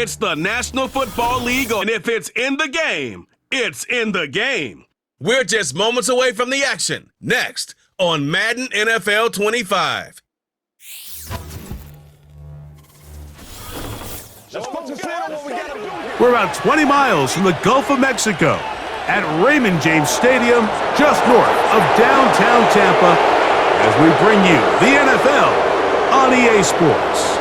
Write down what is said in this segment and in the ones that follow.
It's the National Football League, and if it's in the game, it's in the game. We're just moments away from the action. Next on Madden NFL 25. We're about 20 miles from the Gulf of Mexico at Raymond James Stadium, just north of downtown Tampa, as we bring you the NFL on EA Sports.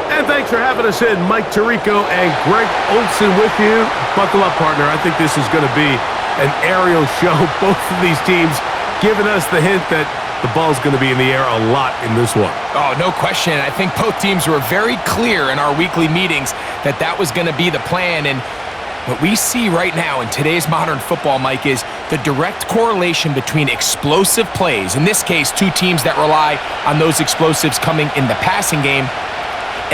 And thanks for having us in, Mike Tirico and Greg Olsen with you. Buckle up, partner. I think this is going to be an aerial show. Both of these teams giving us the hint that the ball's going to be in the air a lot in this one. Oh, no question. I think both teams were very clear in our weekly meetings that that was going to be the plan. And what we see right now in today's modern football, Mike, is the direct correlation between explosive plays, in this case, two teams that rely on those explosives coming in the passing game,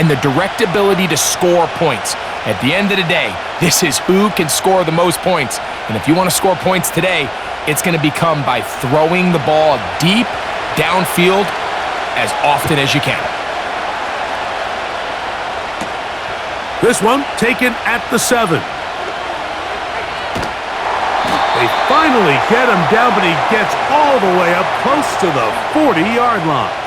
and the direct ability to score points. At the end of the day, this is who can score the most points. And if you want to score points today, it's going to become by throwing the ball deep downfield as often as you can. This one taken at the 7. They finally get him down, but he gets all the way up close to the 40-yard line.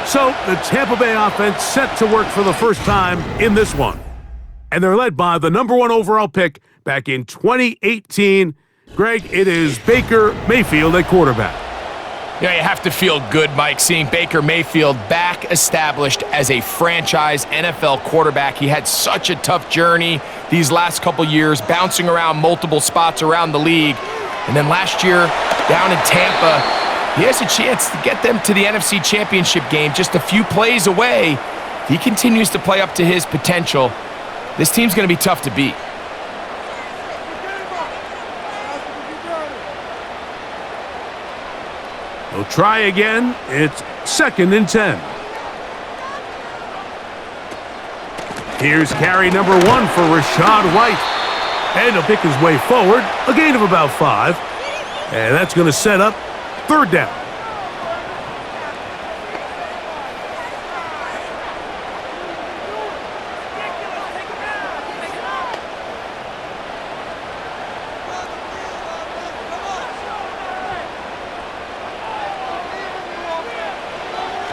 So the Tampa Bay offense set to work for the first time in this one. And they're led by the number 1 overall pick back in 2018. Greg, it is Baker Mayfield at quarterback. Yeah, you have to feel good, Mike, seeing Baker Mayfield back established as a franchise NFL quarterback. He had such a tough journey these last couple years, bouncing around multiple spots around the league. And then last year, down in Tampa, he has a chance to get them to the NFC Championship game just a few plays away. He continues to play up to his potential. This team's going to be tough to beat. They'll try again. It's 2nd and 10. Here's carry number 1 for Rachaad White. And he'll pick his way forward. A gain of about 5. And that's going to set up 3rd down.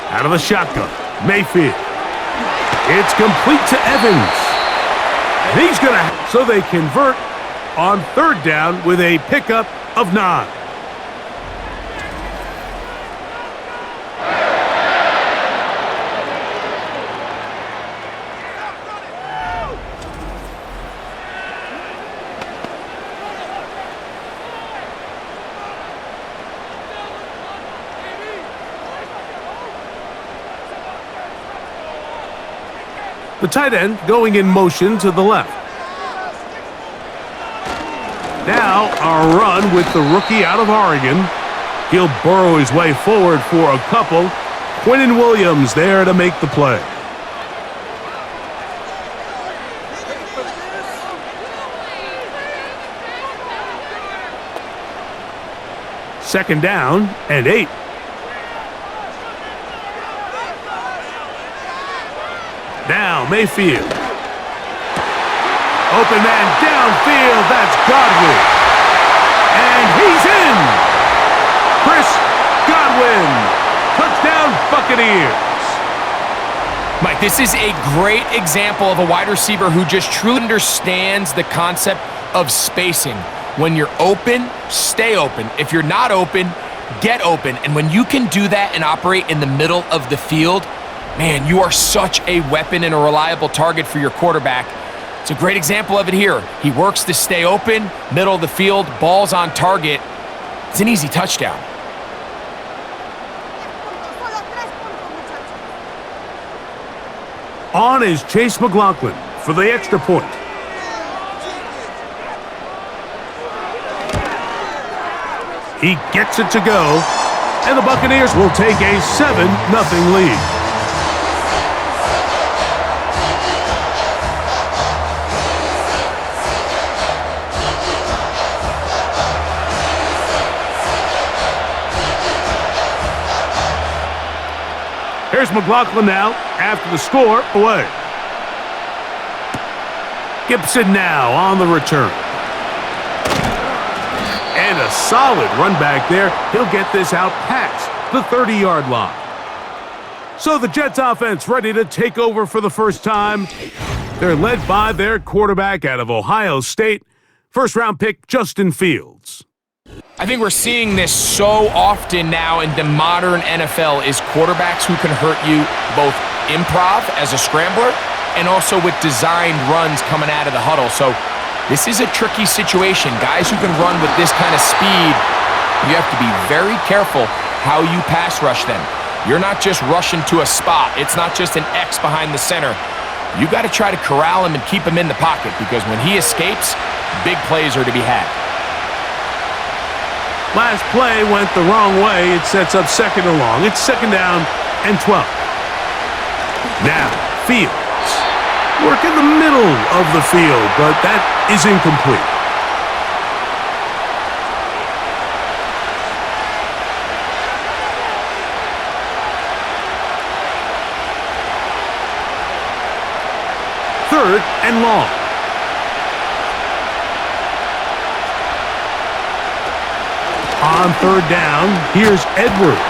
Out of the shotgun, Mayfield. It's complete to Evans. And he's going to... So they convert on 3rd down with a pickup of 9. The tight end going in motion to the left. Now a run with the rookie out of Oregon. He'll burrow his way forward for a couple. Quinnen Williams there to make the play. Second down and 8. Now Mayfield. Open man downfield. That's Godwin. And he's in. Chris Godwin. Touchdown Buccaneers. Mike, this is a great example of a wide receiver who just truly understands the concept of spacing. When you're open, stay open. If you're not open, get open. And when you can do that and operate in the middle of the field, man, you are such a weapon and a reliable target for your quarterback. It's a great example of it here. He works to stay open, middle of the field, ball's on target. It's an easy touchdown. On is Chase McLaughlin for the extra point. He gets it to go, and the Buccaneers will take a 7-0 lead. Here's McLaughlin now after the score away. Gibson now on the return. And a solid run back there. He'll get this out past the 30-yard line. So the Jets offense ready to take over for the first time. They're led by their quarterback out of Ohio State, first-round pick Justin Fields. I think we're seeing this so often now in the modern NFL is quarterbacks who can hurt you both improv as a scrambler and also with designed runs coming out of the huddle. So this is a tricky situation. Guys who can run with this kind of speed, you have to be very careful how you pass rush them. You're not just rushing to a spot. It's not just an X behind the center. You got to try to corral him and keep him in the pocket because when he escapes, big plays are to be had. Last play went the wrong way. It sets up second and long. It's second down and 12. Now, Fields. Work in the middle of the field, but that is incomplete. Third and long. On third down, here's Edwards.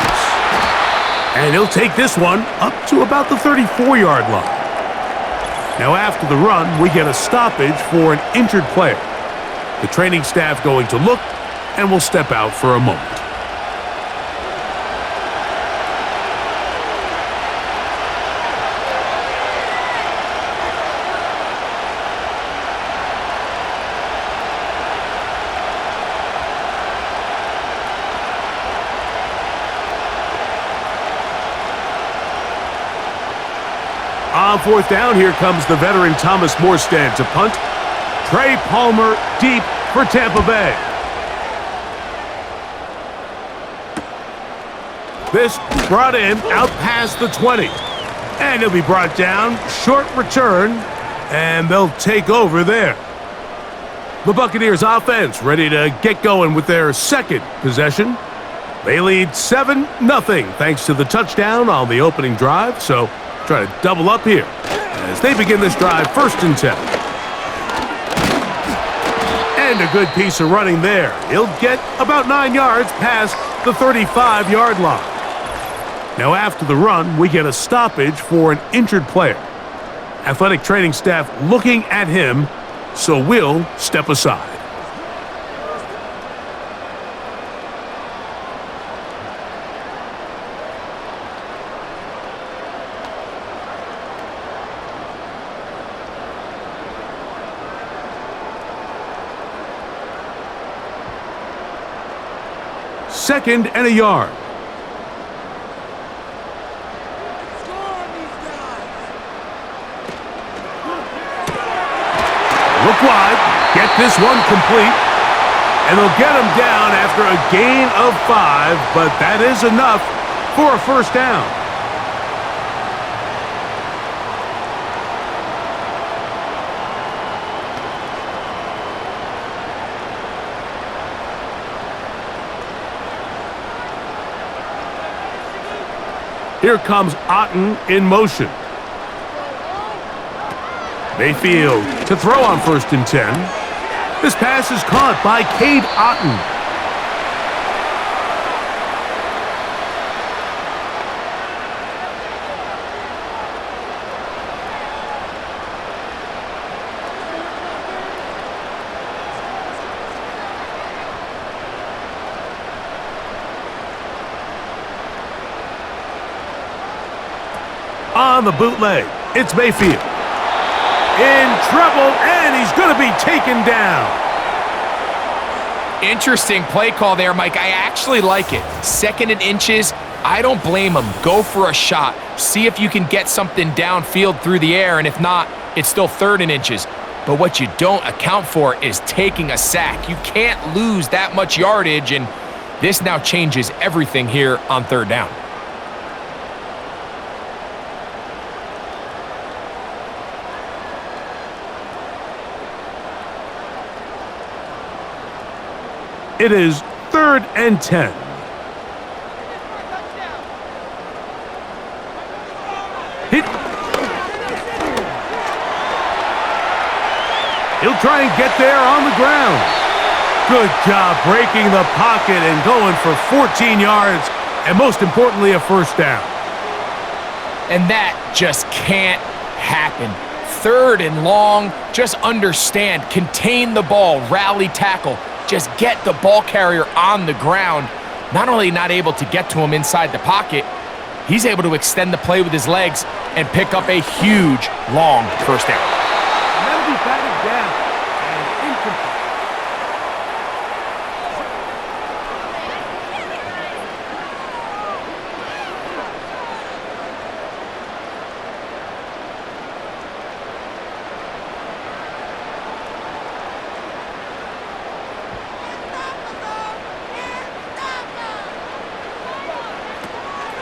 And he'll take this one up to about the 34-yard line. Now after the run, we get a stoppage for an injured player. The training staff going to look and will step out for a moment. On fourth down, here comes the veteran Thomas Morstead to punt. Trey Palmer deep for Tampa Bay. This brought in out past the 20. And he'll be brought down. Short return. And they'll take over there. The Buccaneers offense ready to get going with their second possession. They lead 7-0 thanks to the touchdown on the opening drive. So try to double up here as they begin this drive first and 10. And a good piece of running there. He'll get about 9 yards past the 35-yard line. Now after the run, we get a stoppage for an injured player. Athletic training staff looking at him, so we'll step aside. Second and a yard. Look wide, get this one complete, and they'll get him down after a gain of 5, but that is enough for a first down. Here comes Otten in motion. Mayfield to throw on first and 10. This pass is caught by Cade Otten. On the bootleg, it's Mayfield. In trouble, and he's going to be taken down. Interesting play call there, Mike. I actually like it. Second and inches, I don't blame him. Go for a shot. See if you can get something downfield through the air, and if not, it's still third and inches. But what you don't account for is taking a sack. You can't lose that much yardage, and this now changes everything here on third down. It is third and 10. He'll try and get there on the ground. Good job breaking the pocket and going for 14 yards, and most importantly, a first down. And that just can't happen. 3rd and long, just understand, contain the ball, rally tackle, just get the ball carrier on the ground. Not only not able to get to him inside the pocket, he's able to extend the play with his legs and pick up a huge, long first down. And that'll be batted down and incomplete.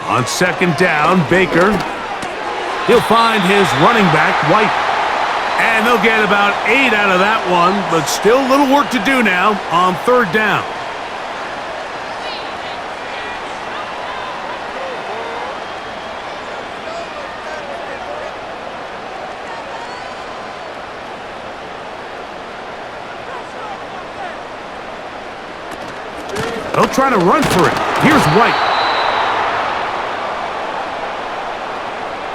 On 2nd down, Baker. He'll find his running back, White. And they'll get about 8 out of that one, but still a little work to do now on 3rd down. They'll try to run for it. Here's White.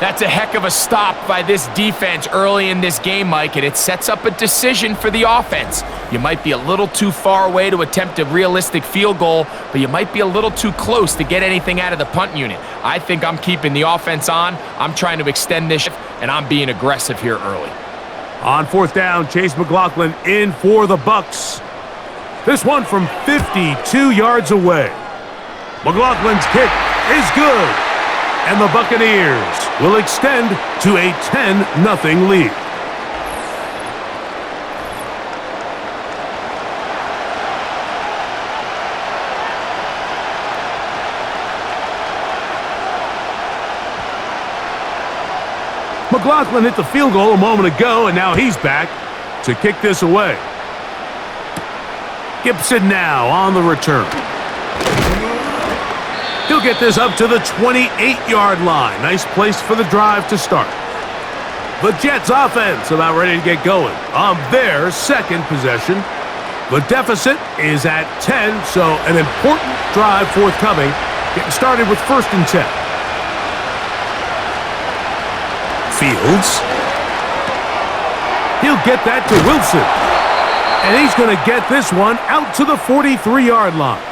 That's a heck of a stop by this defense early in this game, Mike, and it sets up a decision for the offense. You might be a little too far away to attempt a realistic field goal, but you might be a little too close to get anything out of the punt unit. I think I'm keeping the offense on. I'm trying to extend this, and I'm being aggressive here early. On 4th down, Chase McLaughlin in for the Bucks. This one from 52 yards away. McLaughlin's kick is good, and the Buccaneers will extend to a 10-0 lead. McLaughlin hit the field goal a moment ago, and now he's back to kick this away. Gibson now on the return. He'll get this up to the 28-yard line. Nice place for the drive to start. The Jets offense about ready to get going on their 2nd possession. The deficit is at 10, so an important drive forthcoming. Getting started with 1st and 10. Fields. He'll get that to Wilson. And he's going to get this one out to the 43-yard line.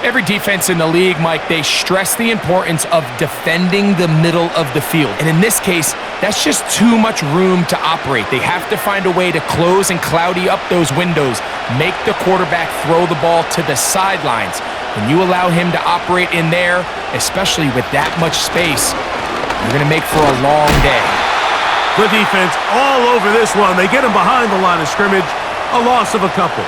Every defense in the league, Mike, they stress the importance of defending the middle of the field. And in this case, that's just too much room to operate. They have to find a way to close and cloudy up those windows, make the quarterback throw the ball to the sidelines. When you allow him to operate in there, especially with that much space, you're going to make for a long day. The defense all over this one. They get him behind the line of scrimmage. A loss of a couple.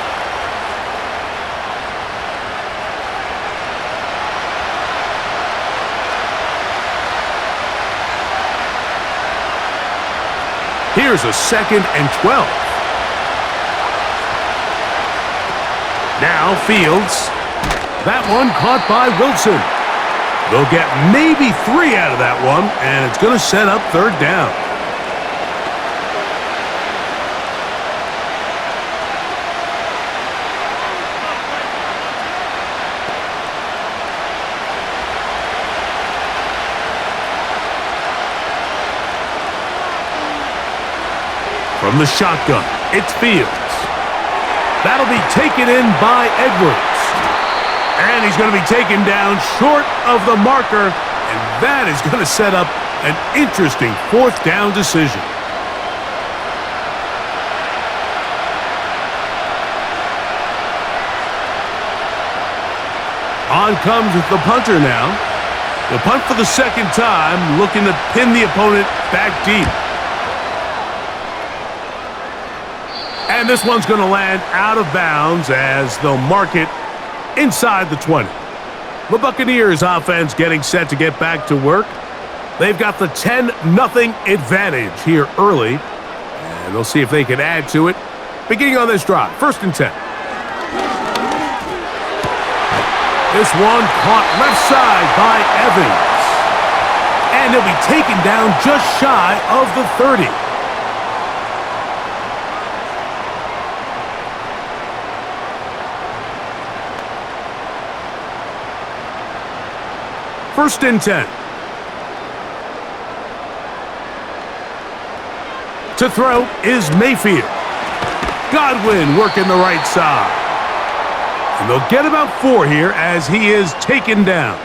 Here's a 2nd and 12. Now Fields. That one caught by Wilson. They'll get maybe 3 out of that one, and it's going to set up 3rd down. From the shotgun, it's Fields. That'll be taken in by Edwards. And he's going to be taken down short of the marker, and that is going to set up an interesting 4th down decision. On comes the punter now. The punt for the 2nd time, looking to pin the opponent back deep. And this one's going to land out of bounds as they'll mark it inside the 20. The Buccaneers offense getting set to get back to work. They've got the 10-0 advantage here early. And they'll see if they can add to it. Beginning on this drive, 1st and 10. This one caught left side by Evans. And he'll be taken down just shy of the 30. First and 10. To throw is Mayfield. Godwin working the right side. And they'll get about 4 here as he is taken down.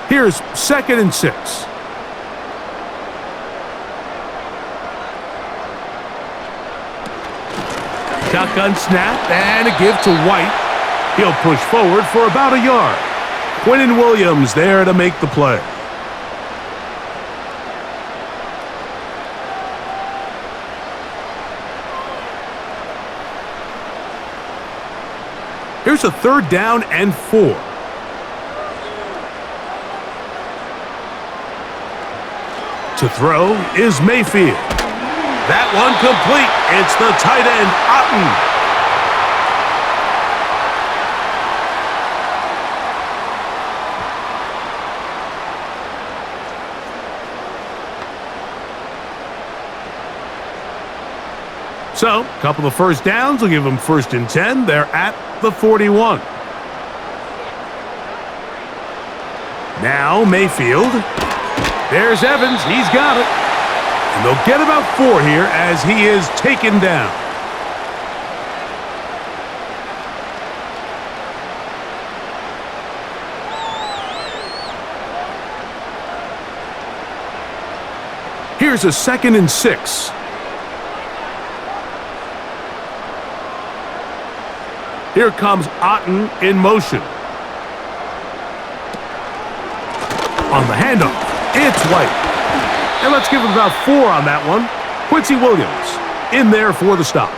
Here's 2nd and 6. Shotgun snap and a give to White. He'll push forward for about a yard. Quinnen Williams there to make the play. Here's a 3rd down and 4. To throw is Mayfield. That one complete. It's the tight end, Otten. So, a couple of first downs will give them 1st and 10. They're at the 41. Now Mayfield. There's Evans. He's got it. And they'll get about 4 here as he is taken down. Here's a 2nd and 6. Here comes Otten in motion. On the handoff, it's White. And let's give him about 4 on that one. Quincy Williams in there for the stop.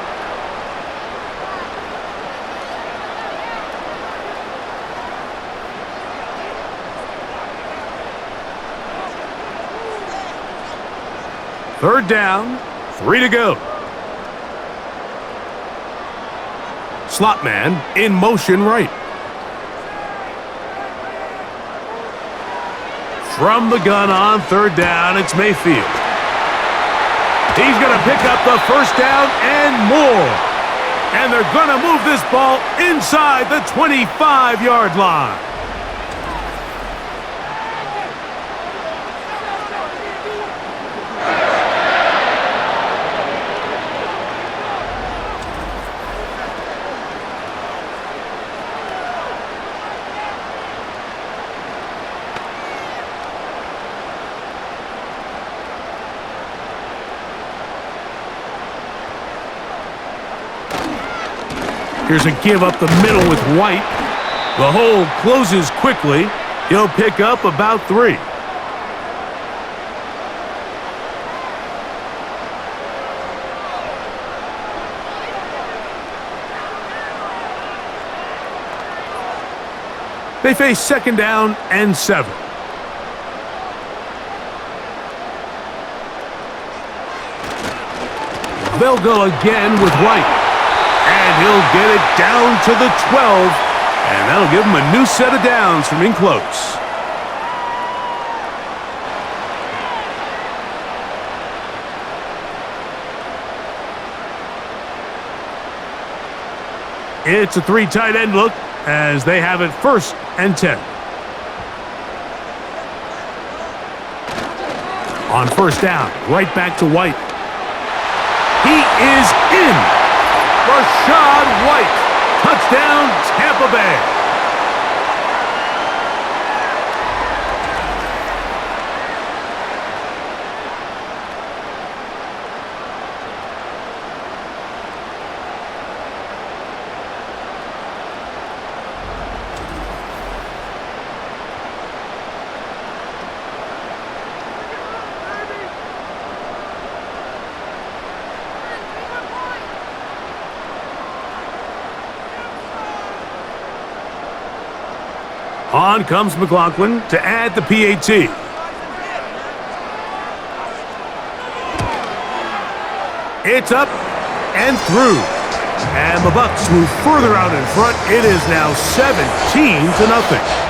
Third down, 3 to go. Slot man in motion right. From the gun on 3rd down, it's Mayfield. He's going to pick up the 1st down and more. And they're going to move this ball inside the 25-yard line. Here's a give up the middle with White. The hole closes quickly. He'll pick up about 3. They face 2nd down and 7. They'll go again with White. And he'll get it down to the 12. And that'll give him a new set of downs from in close. It's a 3 tight end look as they have it 1st and 10. On 1st down, right back to White. He is in. Rashad White. Touchdown, Tampa Bay. On comes McLaughlin to add the PAT. It's up and through. And the Bucs move further out in front. It is now 17-0.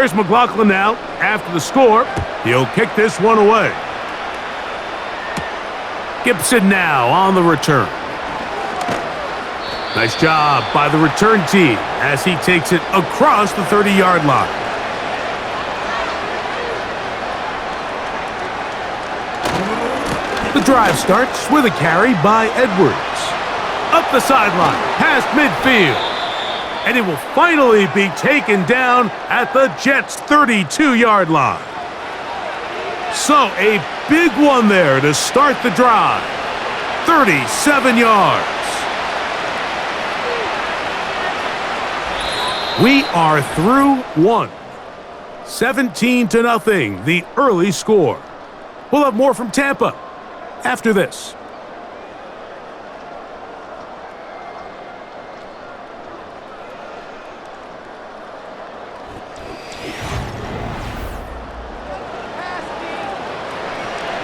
Here's McLaughlin now. After the score, he'll kick this one away. Gibson now on the return. Nice job by the return team as he takes it across the 30-yard line. The drive starts with a carry by Edwards. Up the sideline, past midfield. And it will finally be taken down at the Jets' 32-yard line. So a big one there to start the drive. 37 yards. We are through one. 17-0, the early score. We'll have more from Tampa after this.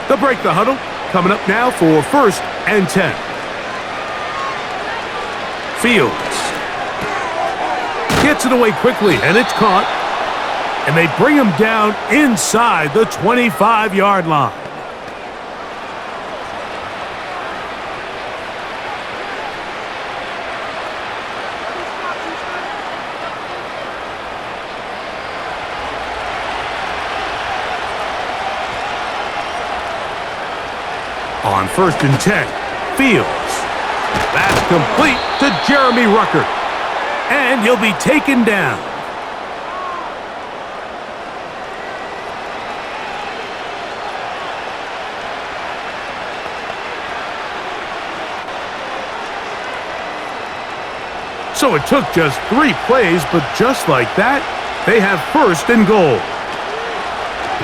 They'll break the huddle. Coming up now for 1st and 10. Fields gets it away quickly, and it's caught. And they bring him down inside the 25-yard line. On 1st and 10, Fields. That's complete to Jeremy Ruckert. And he'll be taken down. So it took just 3 plays, but just like that, they have 1st and goal.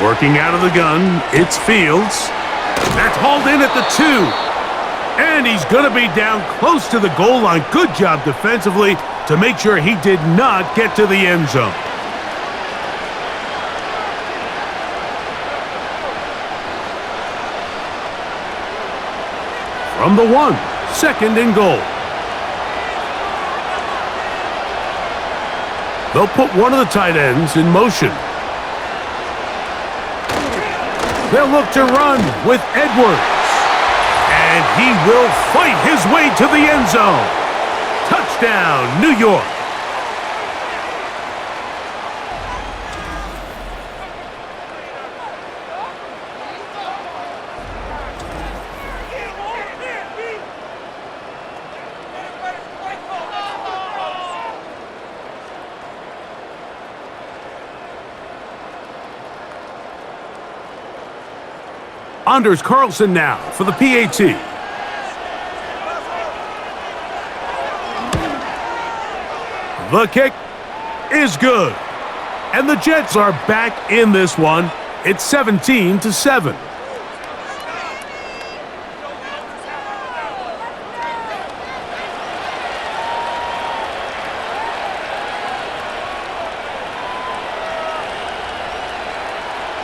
Working out of the gun, it's Fields. That's hauled in at the 2. And he's going to be down close to the goal line. Good job defensively to make sure he did not get to the end zone. From the 1, 2nd and goal. They'll put one of the tight ends in motion. They'll look to run with Edwards. And he will fight his way to the end zone. Touchdown, New York. Anders Carlson now for the PAT. The kick is good. And the Jets are back in this one. It's 17-7.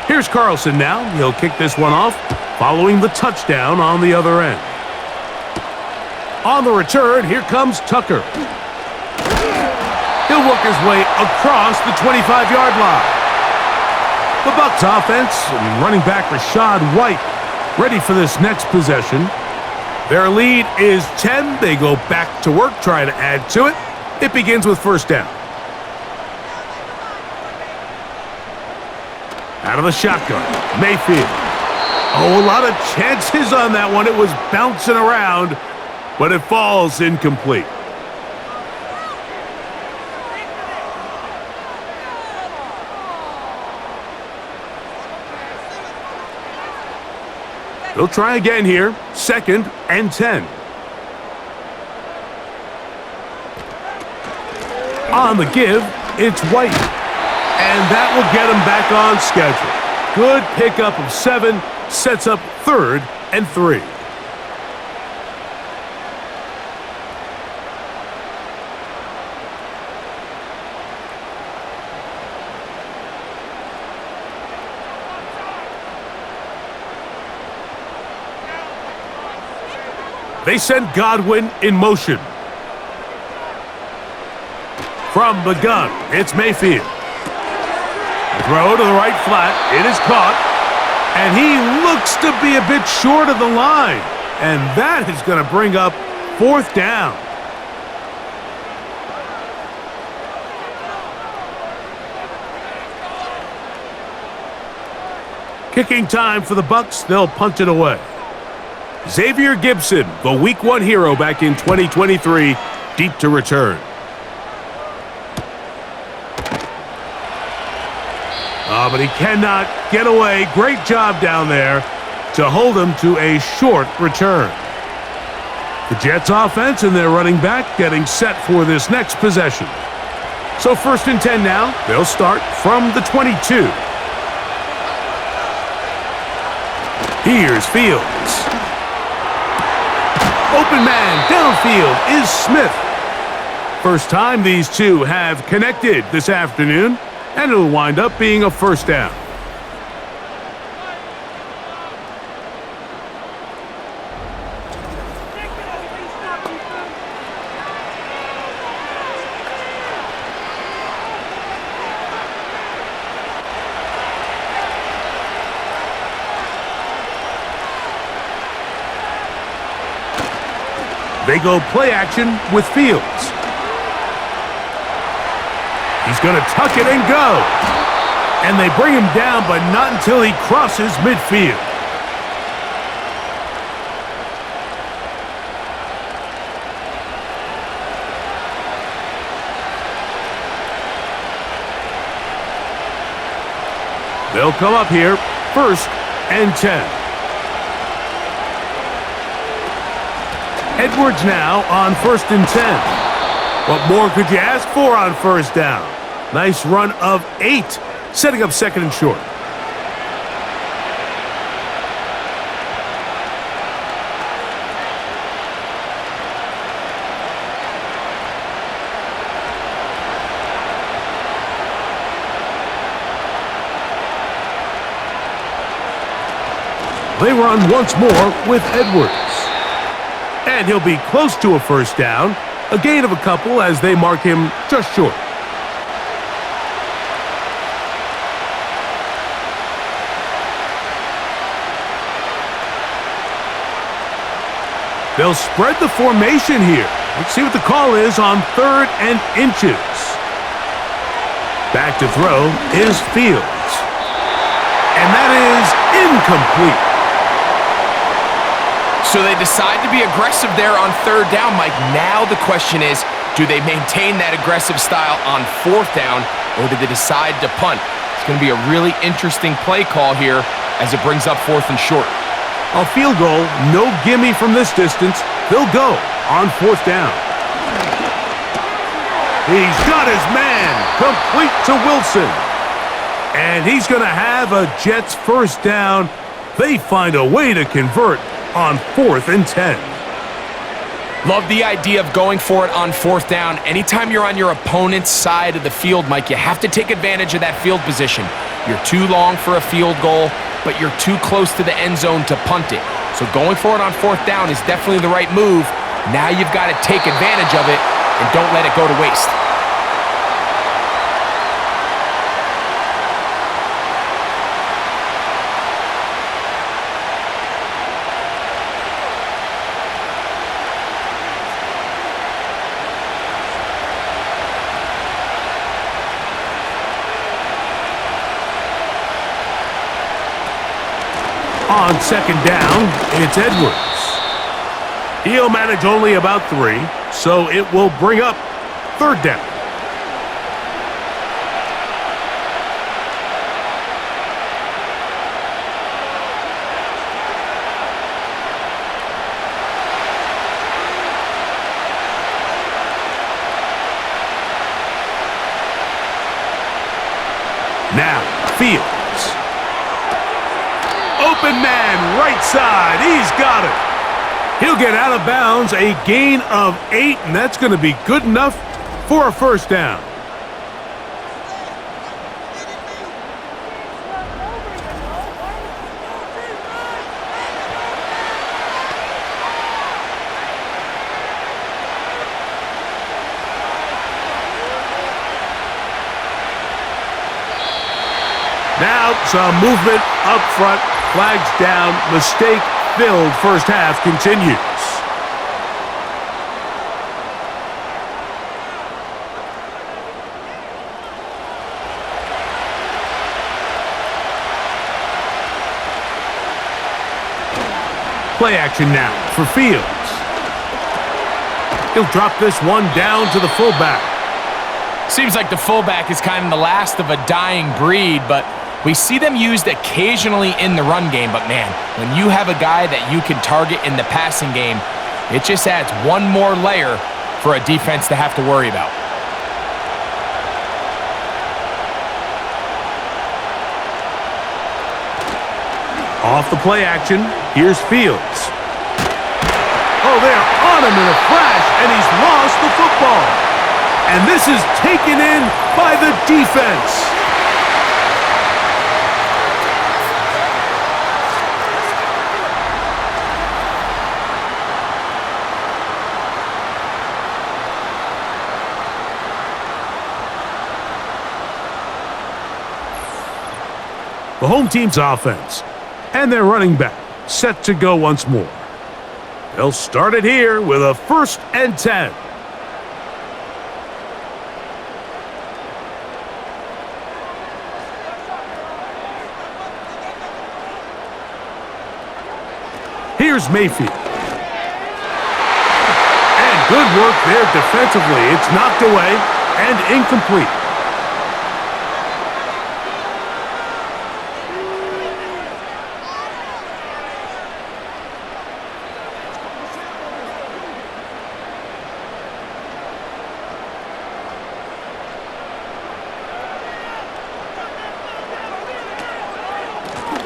Here's Carlson now. He'll kick this one off, following the touchdown on the other end. On the return, here comes Tucker. He'll work his way across the 25-yard line. The Bucs offense, running back Rashad White, ready for this next possession. Their lead is 10. They go back to work, try to add to it. It begins with 1st down. Out of the shotgun, Mayfield. Oh, a lot of chances on that one. It was bouncing around, but it falls incomplete. They'll try again here. 2nd and 10. On the give, it's White. And that will get him back on schedule. Good pickup of 7, sets up 3rd and 3. They send Godwin in motion. From the gun, it's Mayfield. Throw to the right flat. It is caught. And he looks to be a bit short of the line. And that is going to bring up 4th down. Kicking time for the Bucs. They'll punt it away. Xavier Gibson, the Week 1 hero back in 2023, deep to return. Oh, but he cannot get away. Great job down there to hold him to a short return. The Jets offense and their running back getting set for this next possession. So 1st and 10 now. They'll start from the 22. Here's Fields. Open man downfield is Smith. First time these two have connected this afternoon, and it'll wind up being a 1st down. They go play action with Fields. He's going to tuck it and go. And they bring him down, but not until he crosses midfield. They'll come up here, 1st and 10. Edwards now on 1st and 10. What more could you ask for on 1st down? Nice run of 8, setting up 2nd and short. They run once more with Edwards. And he'll be close to a 1st down. A gain of a couple as they mark him just short. They'll spread the formation here. Let's see what the call is on 3rd and inches. Back to throw is Fields. And that is incomplete. So they decide to be aggressive there on 3rd down, Mike. Now the question is, do they maintain that aggressive style on 4th down, or do they decide to punt? It's going to be a really interesting play call here as it brings up 4th and short. A field goal, no gimme from this distance. They'll go on 4th down. He's got his man, complete to Wilson. And he's going to have a Jets 1st down. They find a way to convert on 4th and 10. Love the idea of going for it on 4th down. Anytime you're on your opponent's side of the field, Mike, you have to take advantage of that field position. You're too long for a field goal, but you're too close to the end zone to punt it. So going for it on 4th down is definitely the right move. Now you've got to take advantage of it and don't let it go to waste. On 2nd down, it's Edwards. He'll manage only about 3, so it will bring up 3rd down. Now, Fields. Open man, right side. He's got it. He'll get out of bounds, a gain of 8, and that's going to be good enough for a 1st down. out, some movement up front, flags down, mistake-filled first half continues. Play action now for Fields. He'll drop this one down to the fullback. Seems like the fullback is kind of the last of a dying breed, but we see them used occasionally in the run game. But man, when you have a guy that you can target in the passing game, it just adds one more layer for a defense to have to worry about. Off the play action, here's Fields. Oh, they're on him in a flash, and he's lost the football. And this is taken in by the defense. The home team's offense and their running back set to go once more. They'll start it here with a 1st and 10. Here's Mayfield. And good work there defensively. It's knocked away and incomplete.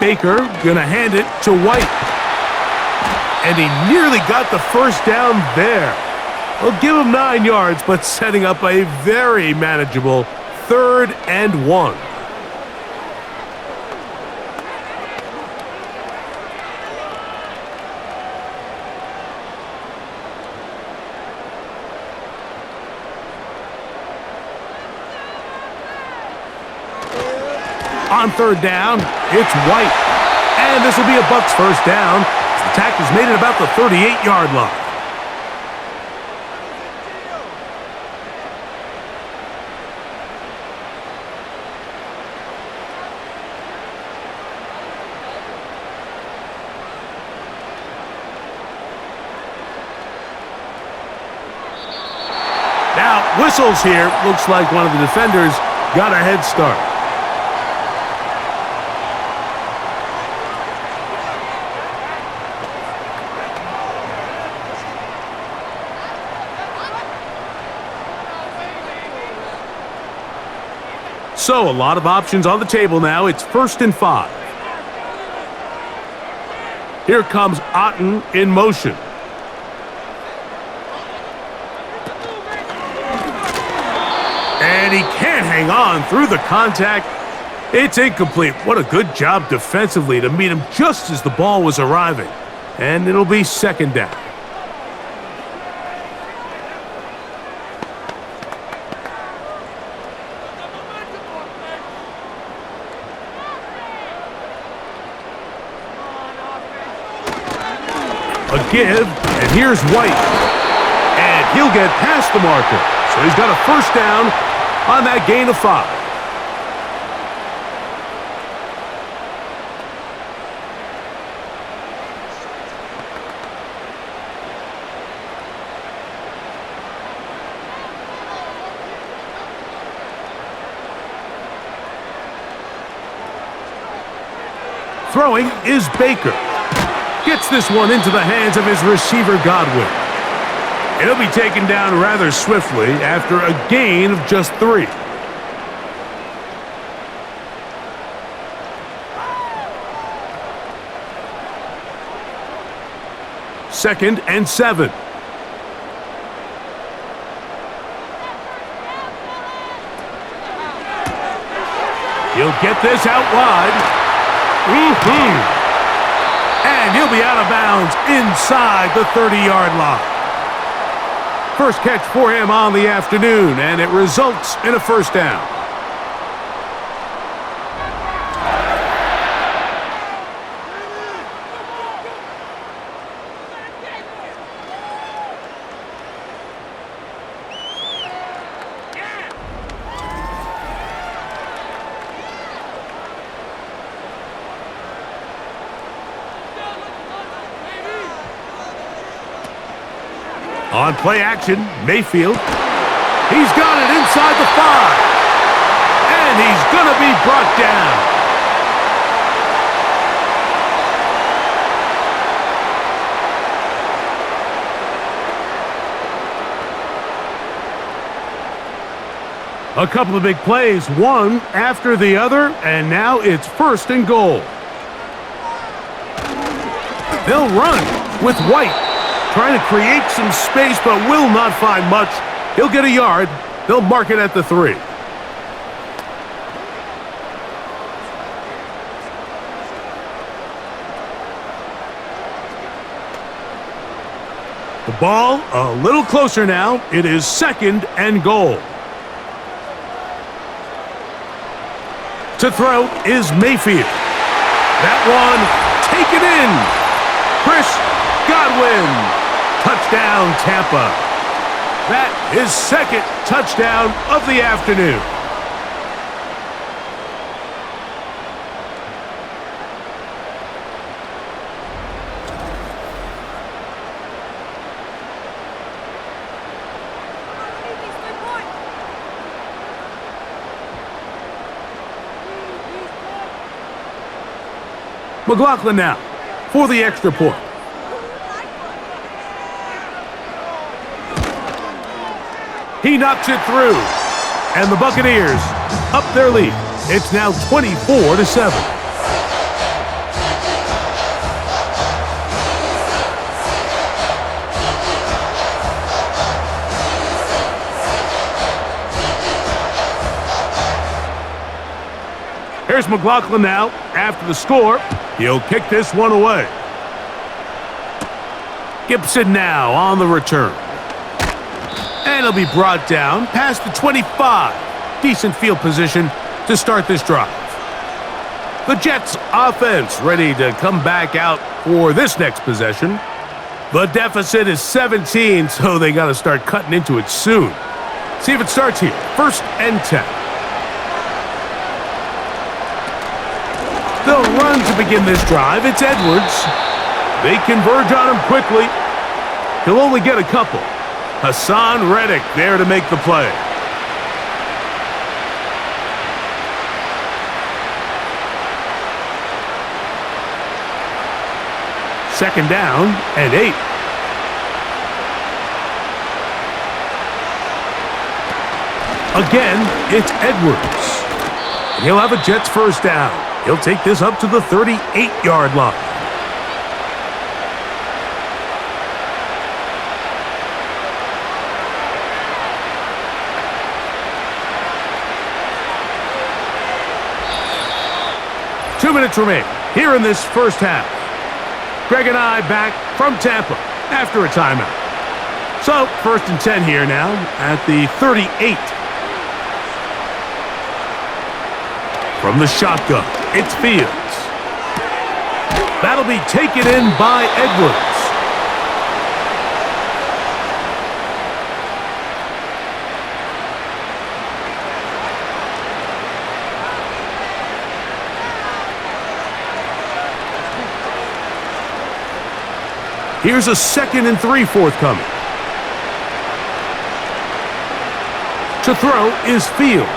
Baker gonna hand it to White. And he nearly got the first down there. We'll give him 9 yards, but setting up a very manageable 3rd and 1. On 3rd down, it's White. And this will be a Bucs first down. The tackle's made it about the 38-yard line. Now, whistles here. Looks like one of the defenders got a head start. So, a lot of options on the table now. It's 1st and 5. Here comes Otten in motion. And he can't hang on through the contact. It's incomplete. What a good job defensively to meet him just as the ball was arriving. And it'll be 2nd down. A give, and here's White. And he'll get past the marker. So he's got a first down on that gain of 5. Throwing is Baker. Gets this one into the hands of his receiver, Godwin. It'll be taken down rather swiftly after a gain of just 3. Second and 7. He'll get this out wide. And he'll be out of bounds inside the 30-yard line. First catch for him on the afternoon, and it results in a first down. On play action, Mayfield. He's got it inside the 5. And he's going to be brought down. A couple of big plays, one after the other, and now it's 1st and goal. They'll run with White, trying to create some space, but will not find much. He'll get a yard. They'll mark it at the 3. The ball a little closer now. It is 2nd and goal. To throw is Mayfield. That one taken in. Chris Godwin. Touchdown, Tampa. That is 2nd touchdown of the afternoon. McLaughlin now for the extra point. He knocks it through. And the Buccaneers up their lead. It's now 24-7. Here's McLaughlin now after the score. He'll kick this one away. Gibson now on the return. And he'll be brought down past the 25. Decent field position to start this drive. The Jets offense ready to come back out for this next possession. The deficit is 17, so they got to start cutting into it soon. See if it starts here. 1st and 10. They'll run to begin this drive. It's Edwards. They converge on him quickly. He'll only get a couple. Hassan Reddick there to make the play. Second down and 8. Again, it's Edwards. And he'll have a Jets 1st down. He'll take this up to the 38-yard line. Two minutes remain here in this 1st half. Greg and I back from Tampa after a timeout. So, 1st and 10 here now at the 38. From the shotgun, it's Fields. That'll be taken in by Edwards. Here's a 2nd and 3 forthcoming. To throw is Fields.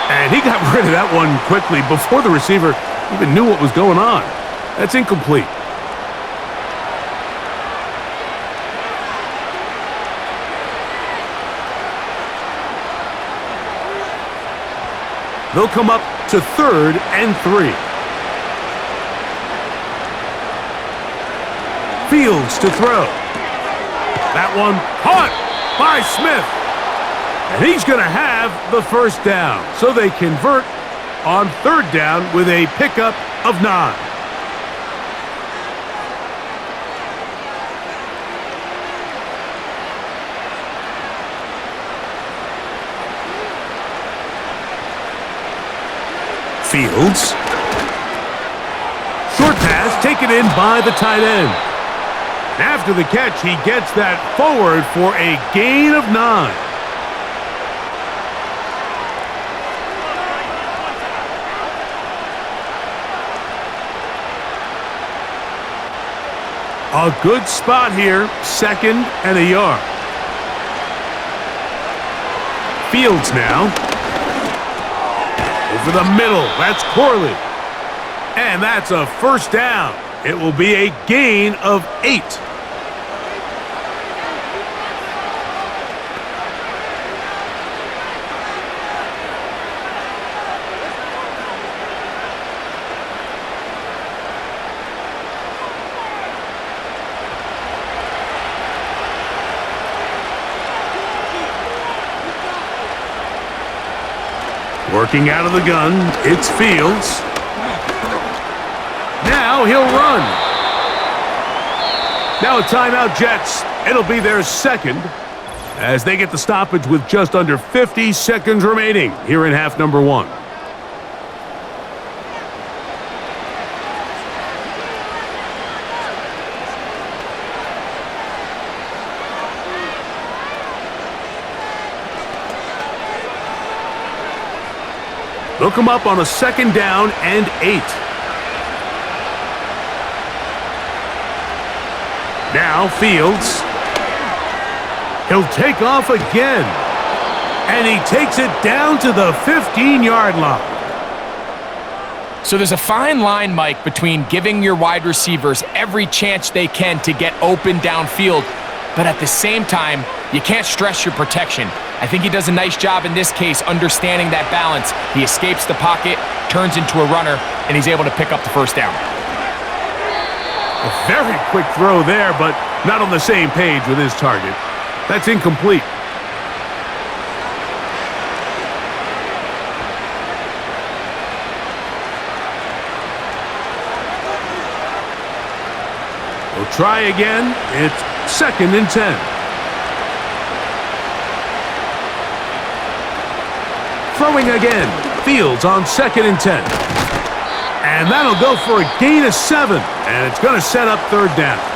And he got rid of that one quickly before the receiver even knew what was going on. That's incomplete. They'll come up to 3rd and 3. Fields to throw. That one caught by Smith. And he's going to have the 1st down. So they convert on 3rd down with a pickup of 9. Fields. Short pass taken in by the tight end. After the catch, he gets that forward for a gain of 9. A good spot here, 2nd and a yard. Fields now. Over the middle, that's Corley. And that's a first down. It will be a gain of 8. Working out of the gun, it's Fields. Now he'll run. Now a timeout, Jets. It'll be their 2nd as they get the stoppage with just under 50 seconds remaining here in half number 1. They'll come up on a 2nd down and 8. Now Fields. He'll take off again. And he takes it down to the 15-yard line. So there's a fine line, Mike, between giving your wide receivers every chance they can to get open downfield, but at the same time, you can't stress your protection. I think he does a nice job in this case understanding that balance. He escapes the pocket, turns into a runner, and he's able to pick up the first down. A very quick throw there, but not on the same page with his target. That's incomplete. We'll try again. It's 2nd and 10. Throwing again. Fields on 2nd and 10. And that'll go for a gain of 7. And it's going to set up 3rd down.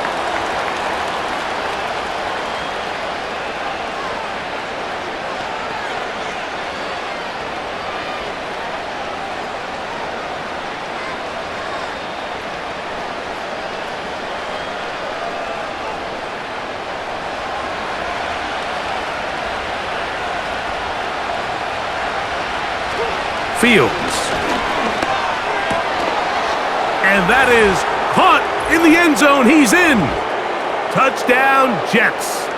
Fields. And that is caught in the end zone. He's in. Touchdown, Jets.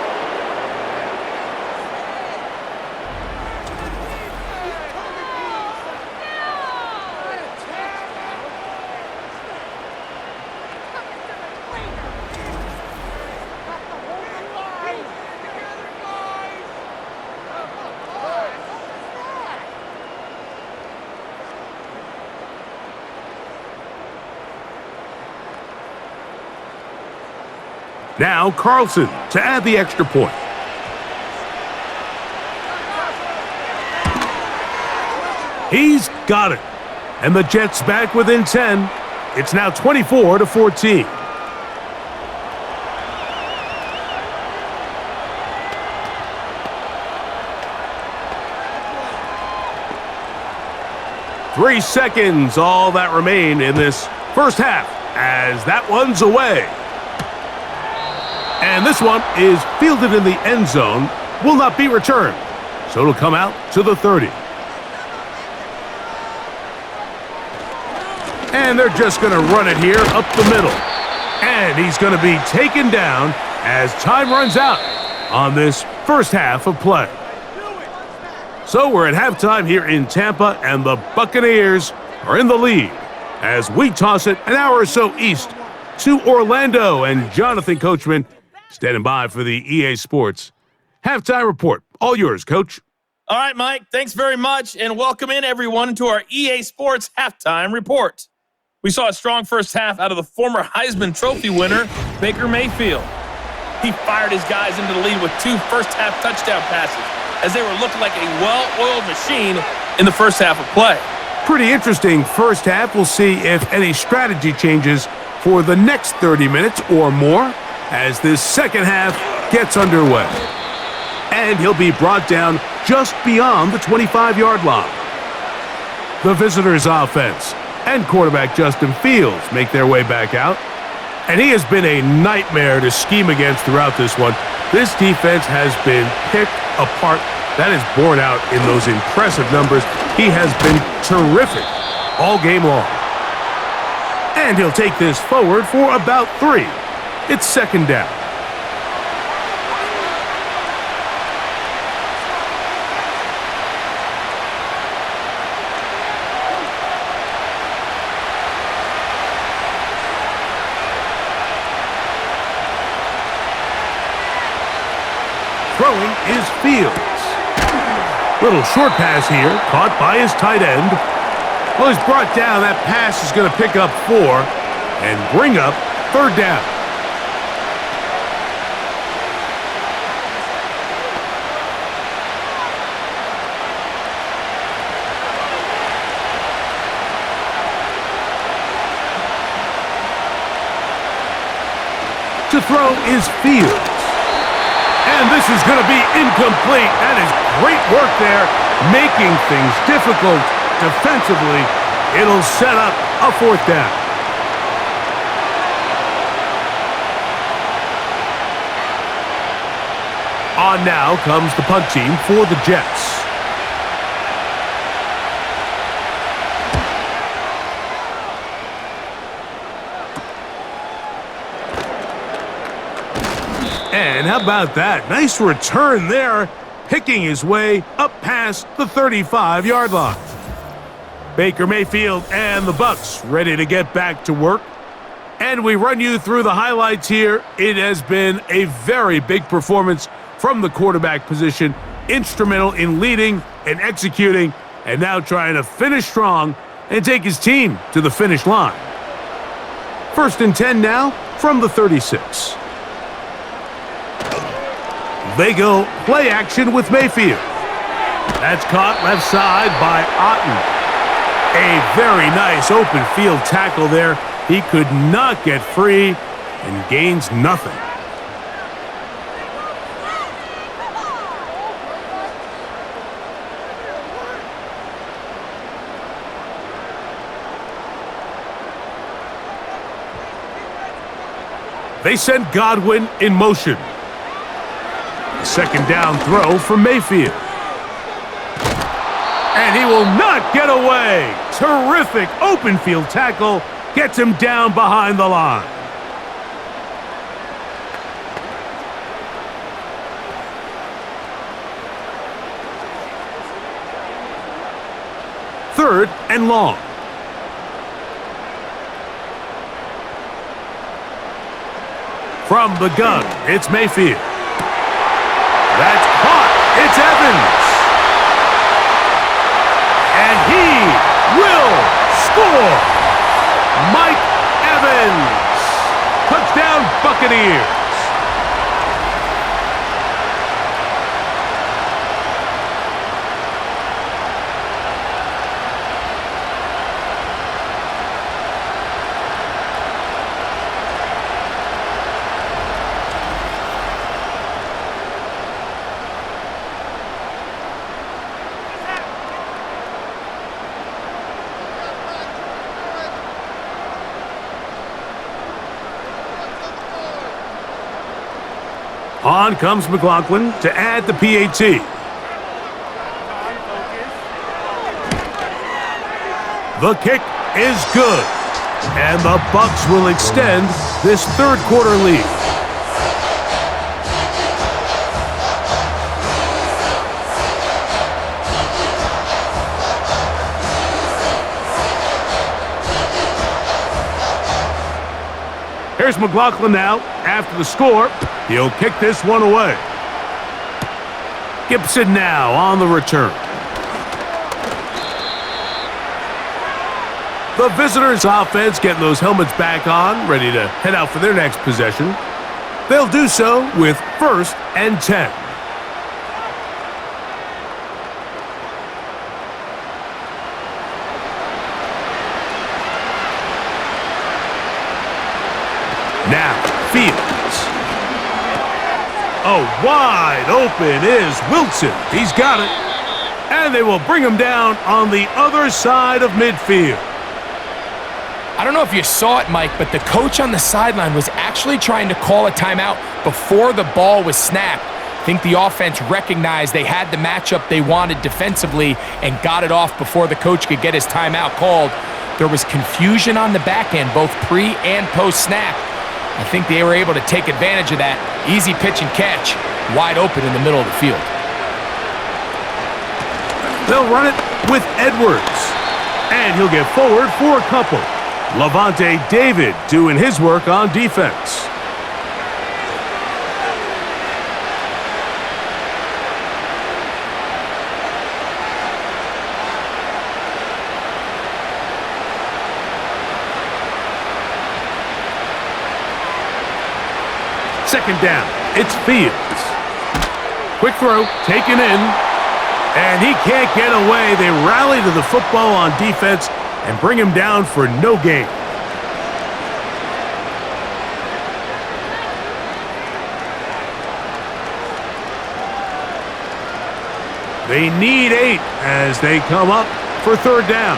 Now Carlson to add the extra point. He's got it. And the Jets back within 10. It's now 24-14. Three seconds, all that remain in this first half as that one's away. And this one is fielded in the end zone, will not be returned. So it'll come out to the 30. And they're just going to run it here up the middle. And he's going to be taken down as time runs out on this first half of play. So we're at halftime here in Tampa, and the Buccaneers are in the lead as we toss it an hour or so east to Orlando. And Jonathan Coachman standing by for the EA Sports halftime report. All yours, Coach. All right, Mike, thanks very much, and welcome in, everyone, to our EA Sports halftime report. We saw a strong first half out of the former Heisman Trophy winner, Baker Mayfield. He fired his guys into the lead with 2 first-half touchdown passes as they were looking like a well-oiled machine in the first half of play. Pretty interesting first half. We'll see if any strategy changes for the next 30 minutes or more as this second half gets underway. And he'll be brought down just beyond the 25-yard line. The visitors' offense and quarterback Justin Fields make their way back out. And he has been a nightmare to scheme against throughout this one. This defense has been picked apart. That is borne out in those impressive numbers. He has been terrific all game long. And he'll take this forward for about 3. It's second down. Throwing is Fields. Little short pass here, caught by his tight end. Well, he's brought down. That pass is going to pick up 4 and bring up third down. To throw is Fields. And this is going to be incomplete. That is great work there, making things difficult defensively. It'll set up a fourth down. On now comes the punt team for the Jets. And how about that? Nice return there, picking his way up past the 35-yard line. Baker Mayfield and the Bucks ready to get back to work. And we run you through the highlights here. It has been a very big performance from the quarterback position, instrumental in leading and executing, and now trying to finish strong and take his team to the finish line. 1st and 10 now from the 36. They go play action with Mayfield. That's caught left side by Otten. A very nice open field tackle there. He could not get free and gains nothing. They send Godwin in motion. Second down throw for Mayfield. And he will not get away. Terrific open field tackle. Gets him down behind the line. Third and long. From the gun, it's Mayfield. That's caught. It's Evans. And he will score. Mike Evans. Touchdown, Buccaneers. On comes McLaughlin to add the PAT. The kick is good. And the Bucs will extend this third quarter lead. Here's McLaughlin now. After the score, he'll kick this one away. Gibson now on the return. The visitors' offense getting those helmets back on, ready to head out for their next possession. They'll do so with 1st and 10. Now, Fields. Oh, wide open is Wilson. He's got it. And they will bring him down on the other side of midfield. I don't know if you saw it, Mike, but the coach on the sideline was actually trying to call a timeout before the ball was snapped. I think the offense recognized they had the matchup they wanted defensively and got it off before the coach could get his timeout called. There was confusion on the back end, both pre and post-snap. I think they were able to take advantage of that. Easy pitch and catch, wide open in the middle of the field. They'll run it with Edwards, and he'll get forward for a couple. Levante David doing his work on defense. Second down, it's Fields. Quick throw, taken in, and he can't get away. They rally to the football on defense and bring him down for no gain. They need 8 as they come up for third down.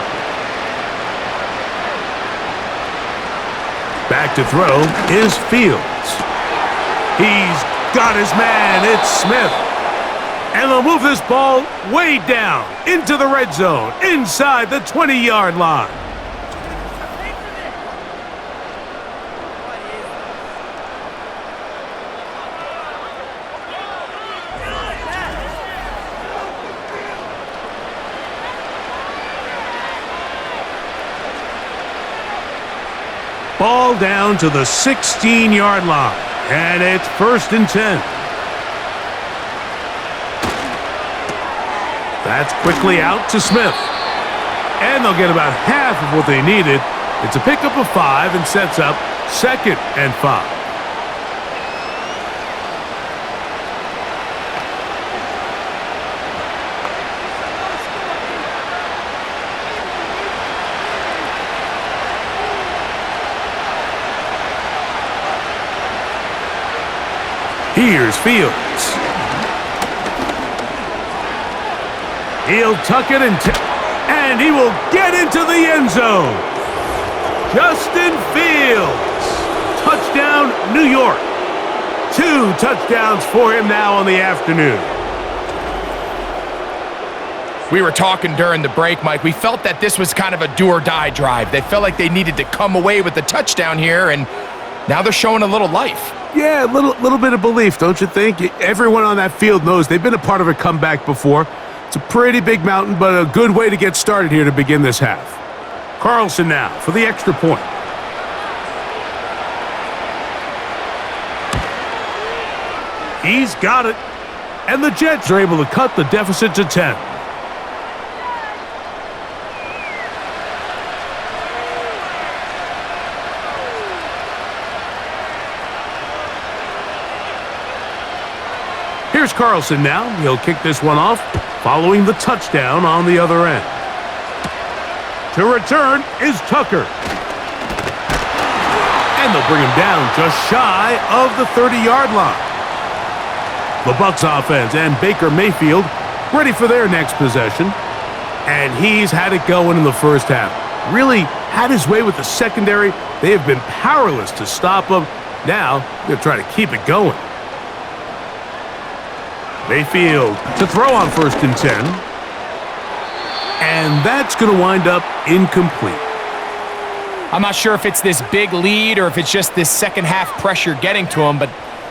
Back to throw is Fields. He's got his man. It's Smith. And they'll move this ball way down into the red zone, inside the 20-yard line. Ball down to the 16-yard line, and it's 1st and 10. That's quickly out to Smith. And they'll get about half of what they needed. It's a pickup of 5 and sets up 2nd and 5. Here's Fields. He'll tuck it and he will get into the end zone. Justin Fields. Touchdown, New York. 2 touchdowns for him now on the afternoon. We were talking during the break, Mike. We felt that this was kind of a do-or-die drive. They felt like they needed to come away with the touchdown here, and now they're showing a little life. Yeah, a little bit of belief, don't you think? Everyone on that field knows they've been a part of a comeback before. It's a pretty big mountain, but a good way to get started here to begin this half. Carlson now for the extra point. He's got it. And the Jets are able to cut the deficit to 10. Here's Carlson now. He'll kick this one off, following the touchdown on the other end. To return is Tucker. And they'll bring him down just shy of the 30-yard line. The Bucs offense and Baker Mayfield ready for their next possession. And he's had it going in the first half. Really had his way with the secondary. They have been powerless to stop him. Now they're trying to keep it going. Mayfield to throw on 1st and 10. And that's going to wind up incomplete. I'm not sure if it's this big lead or if it's just this second half pressure getting to him, but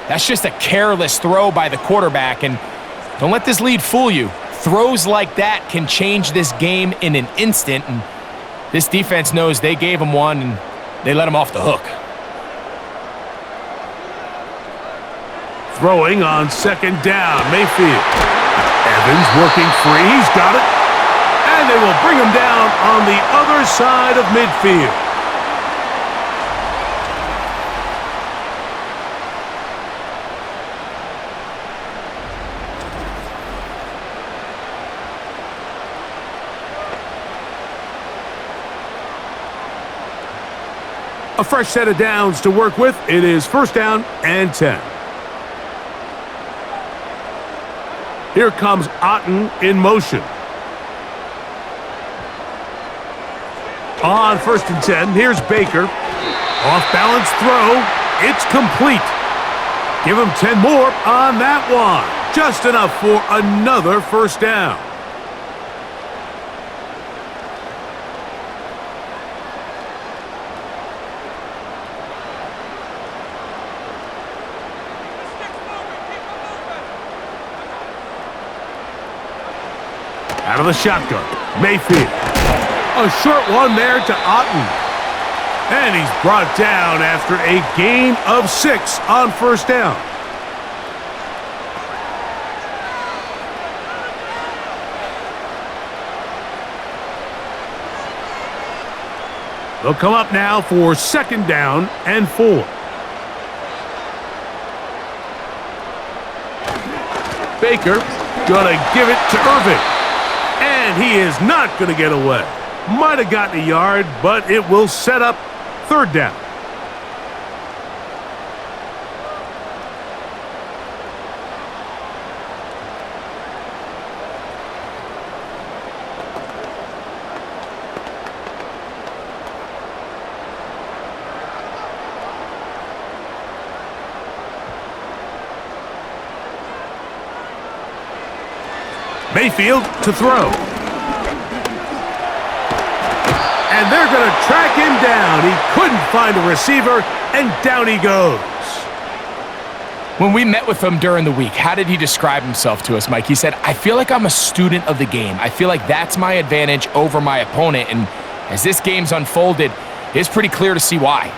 that's just a careless throw by the quarterback. And don't let this lead fool you. Throws like that can change this game in an instant. And this defense knows they gave him one and they let him off the hook. Throwing on 2nd down, Mayfield. Evans working free. He's got it. And they will bring him down on the other side of midfield. A fresh set of downs to work with. It is 1st down and 10. Here comes Otten in motion. On 1st and 10, here's Baker. Off-balance throw. It's complete. Give him 10 more on that one. Just enough for another first down. Out of the shotgun, Mayfield. A short one there to Otten. And he's brought down after a gain of 6 on first down. They'll come up now for 2nd down and 4. Baker gonna give it to Irving. And he is not gonna get away. Might have gotten a yard, but it will set up 3rd down. Mayfield to throw. And they're going to track him down. He couldn't find a receiver, and down he goes. When we met with him during the week, how did he describe himself to us, Mike? He said, I feel like I'm a student of the game. I feel like that's my advantage over my opponent. And as this game's unfolded, it's pretty clear to see why.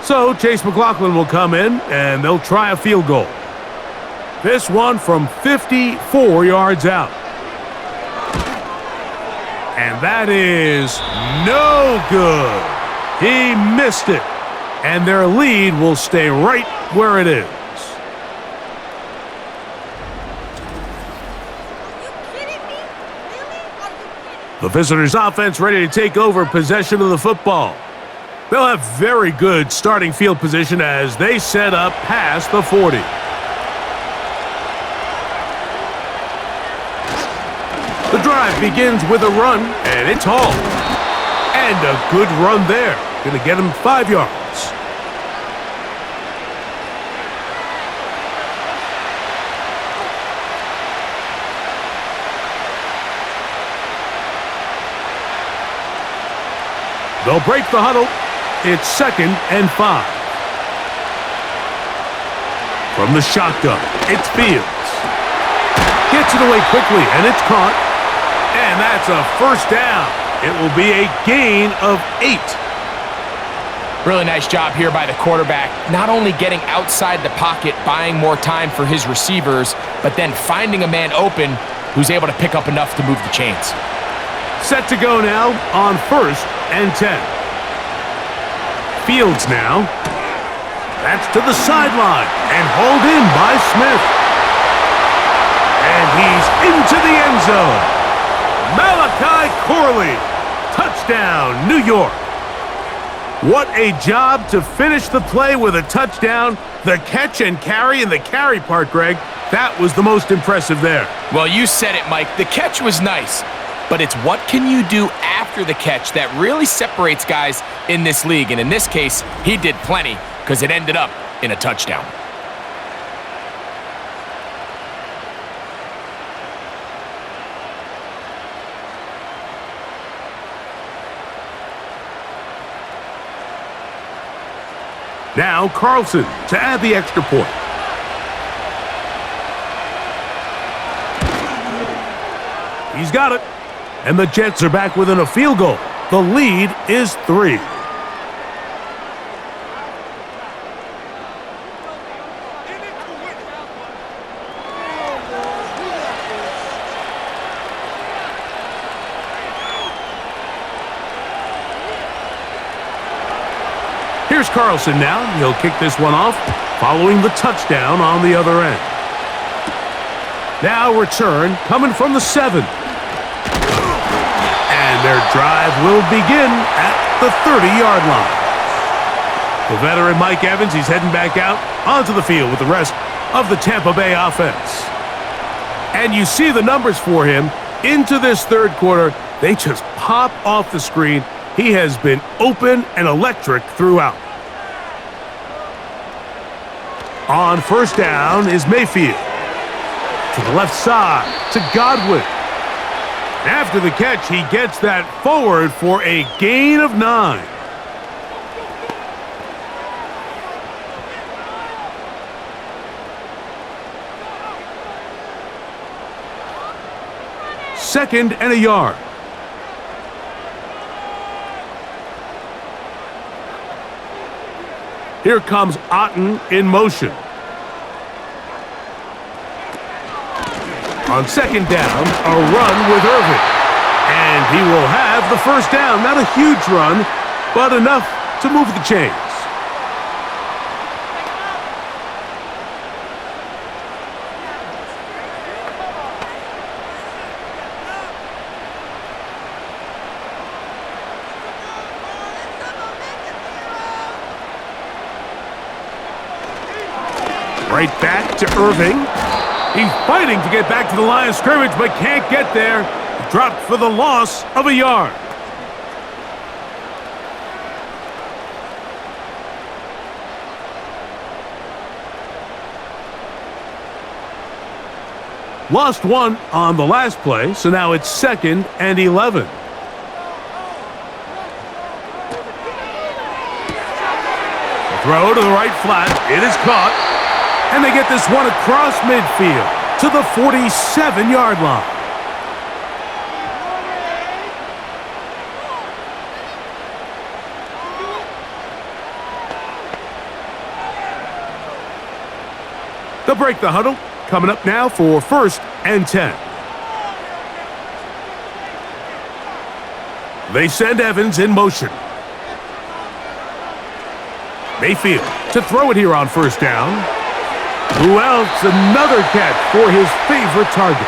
So Chase McLaughlin will come in, and they'll try a field goal. This one from 54 yards out. And that is no good. He missed it. And their lead will stay right where it is. The visitors' offense ready to take over possession of the football. They'll have very good starting field position as they set up past the 40. The drive begins with a run, and it's hauled. And a good run there. Going to get him 5 yards. They'll break the huddle. It's 2nd and 5. From the shotgun, it's Fields. Gets it away quickly, and it's caught. And that's a first down. It will be a gain of 8. Really nice job here by the quarterback. Not only getting outside the pocket, buying more time for his receivers, but then finding a man open who's able to pick up enough to move the chains. Set to go now on 1st and 10. Fields now. That's to the sideline and hauled in by Smith. And he's into the end zone. Malachi Corley. Touchdown, New York. What a job to finish the play with a touchdown. The catch and carry, and the carry part, Greg, that was the most impressive there. Well, you said it, Mike. The catch was nice. But it's what can you do after the catch that really separates guys in this league. And in this case, he did plenty because it ended up in a touchdown. Now Carlson to add the extra point. He's got it. And the Jets are back within a field goal. The lead is 3. Here's Carlson now. He'll kick this one off, following the touchdown on the other end. Now return coming from the 7. And their drive will begin at the 30-yard line. The veteran Mike Evans, he's heading back out onto the field with the rest of the Tampa Bay offense. And you see the numbers for him into this third quarter. They just pop off the screen. He has been open and electric throughout. On first down is Mayfield. To the left side to Godwin. After the catch, he gets that forward for a gain of 9. Second and a yard. Here comes Otten in motion. On second down, a run with Irving. And he will have the first down. Not a huge run, but enough to move the chains. Right back to Irving. He's fighting to get back to the line of scrimmage, but can't get there. Dropped for the loss of a yard. Lost one on the last play, so now it's 2nd and 11. Throw to the right flat. It is caught. And they get this one across midfield to the 47-yard line. They'll break the huddle. Coming up now for 1st and 10. They send Evans in motion. Mayfield to throw it here on first down. Who else? Another catch for his favorite target.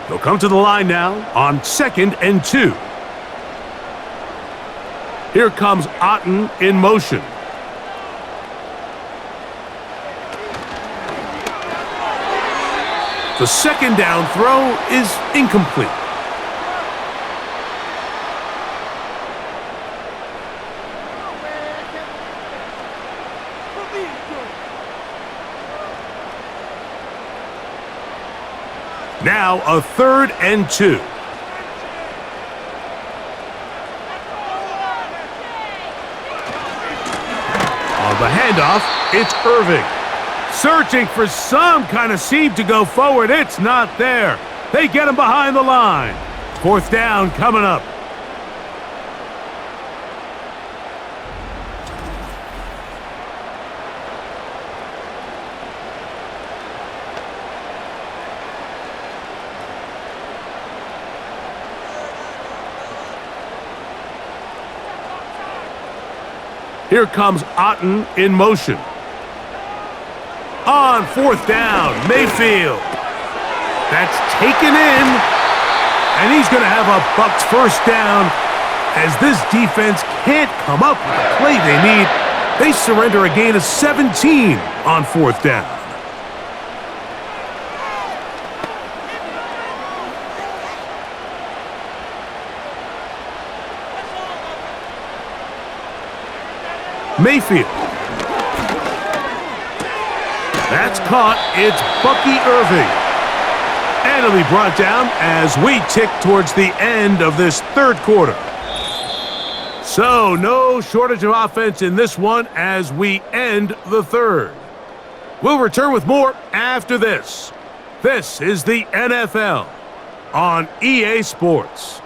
They'll come to the line now on 2nd and 2. Here comes Otten in motion. The second down throw is incomplete. Now a 3rd and 2. On the handoff, it's Irving. Searching for some kind of seam to go forward. It's not there. They get him behind the line. 4th down coming up. Here comes Otten in motion. On 4th down, Mayfield. That's taken in. And he's going to have a Bucs first down as this defense can't come up with the play they need. They surrender a gain of 17 on 4th down. Mayfield. That's caught. It's Bucky Irving. And it'll be brought down as we tick towards the end of this third quarter. So no shortage of offense in this one as we end the third. We'll return with more after this. This is the NFL on EA Sports.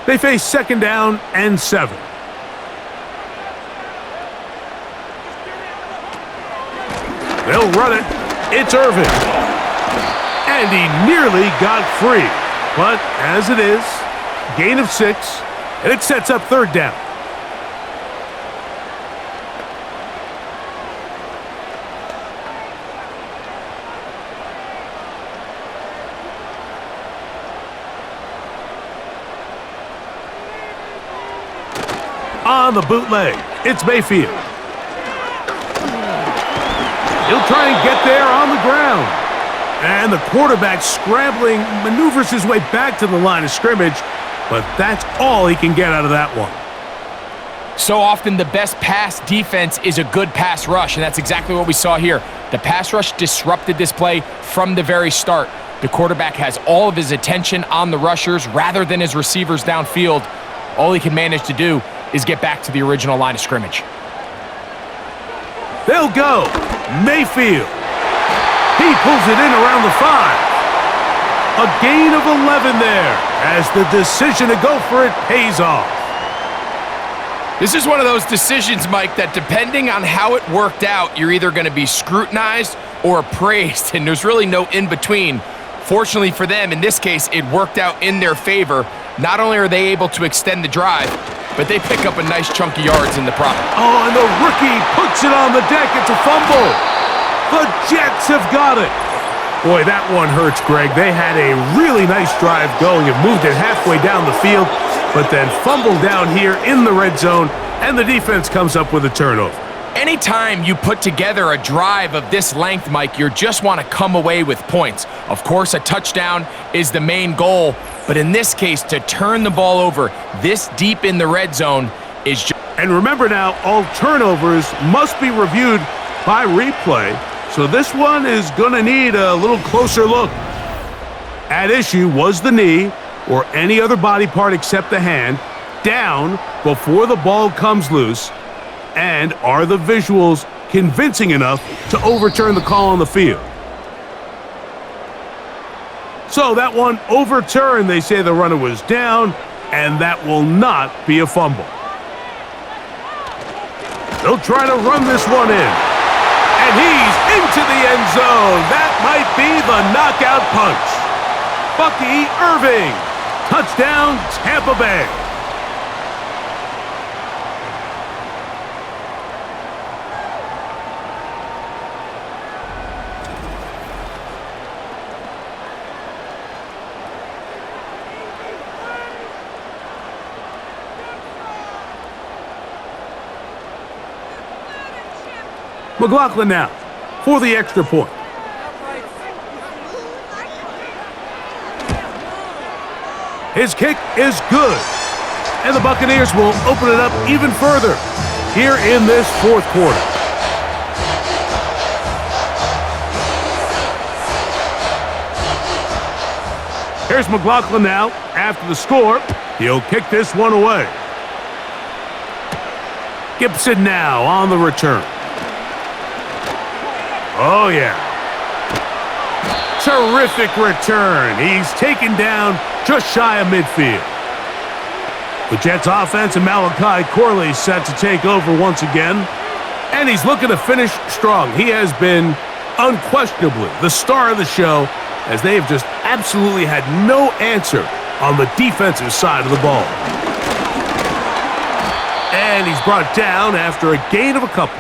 They face 2nd down and 7. They'll run it. It's Irving. And he nearly got free. But as it is, gain of 6, and it sets up third down. On the bootleg, it's Mayfield. He'll try and get there on the ground. And the quarterback scrambling, maneuvers his way back to the line of scrimmage, but that's all he can get out of that one. So often the best pass defense is a good pass rush, and that's exactly what we saw here. The pass rush disrupted this play from the very start. The quarterback has all of his attention on the rushers rather than his receivers downfield. All he can manage to do is get back to the original line of scrimmage. They'll go. Mayfield. He pulls it in around the 5. A gain of 11 there as the decision to go for it pays off. This is one of those decisions, Mike, that depending on how it worked out, you're either going to be scrutinized or praised, and there's really no in-between. Fortunately for them, in this case, it worked out in their favor. Not only are they able to extend the drive, but they pick up a nice chunk of yards in the process. Oh, and the rookie puts it on the deck. It's a fumble. The Jets have got it. Boy, that one hurts, Greg. They had a really nice drive going and moved it halfway down the field, but then fumbled down here in the red zone, and the defense comes up with a turnover. Anytime you put together a drive of this length, Mike, you just want to come away with points. Of course, a touchdown is the main goal, but in this case, to turn the ball over this deep in the red zone is just... And remember now, all turnovers must be reviewed by replay, so this one is going to need a little closer look. At issue was the knee, or any other body part except the hand, down before the ball comes loose, and are the visuals convincing enough to overturn the call on the field? So that one overturned. They say the runner was down, and that will not be a fumble. They'll try to run this one in. And he's into the end zone. That might be the knockout punch. Bucky Irving. Touchdown, Tampa Bay. McLaughlin now for the extra point. His kick is good. And the Buccaneers will open it up even further here in this fourth quarter. Here's McLaughlin now after the score. He'll kick this one away. Gibson now on the return. Oh, yeah. Terrific return. He's taken down just shy of midfield. The Jets offense and Malachi Corley set to take over once again. And he's looking to finish strong. He has been unquestionably the star of the show, as they have just absolutely had no answer on the defensive side of the ball. And he's brought down after a gain of a couple.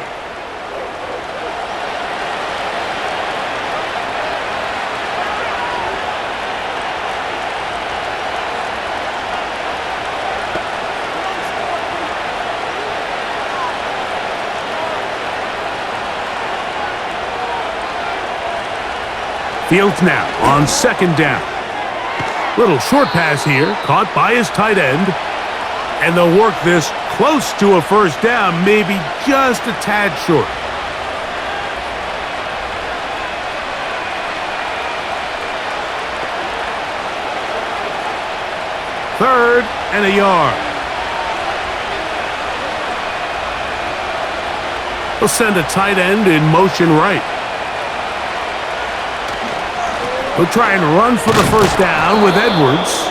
Fields now on second down. Little short pass here, caught by his tight end. And they'll work this close to a first down, maybe just a tad short. Third and a yard. They'll send a tight end in motion right. He'll try and run for the first down with Edwards.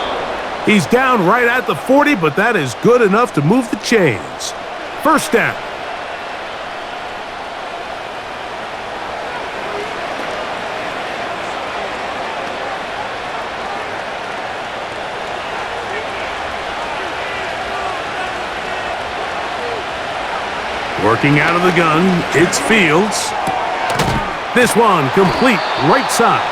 He's down right at the 40, but that is good enough to move the chains. First down. Working out of the gun, it's Fields. This one complete right side.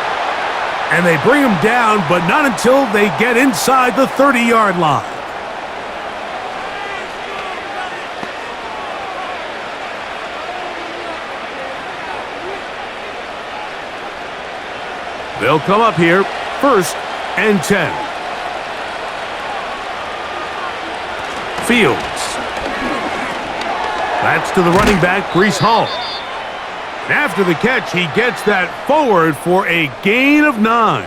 And they bring him down, but not until they get inside the 30-yard line. They'll come up here, 1st and 10. Fields. That's to the running back, Breece Hall. And after the catch, he gets that forward for a gain of 9.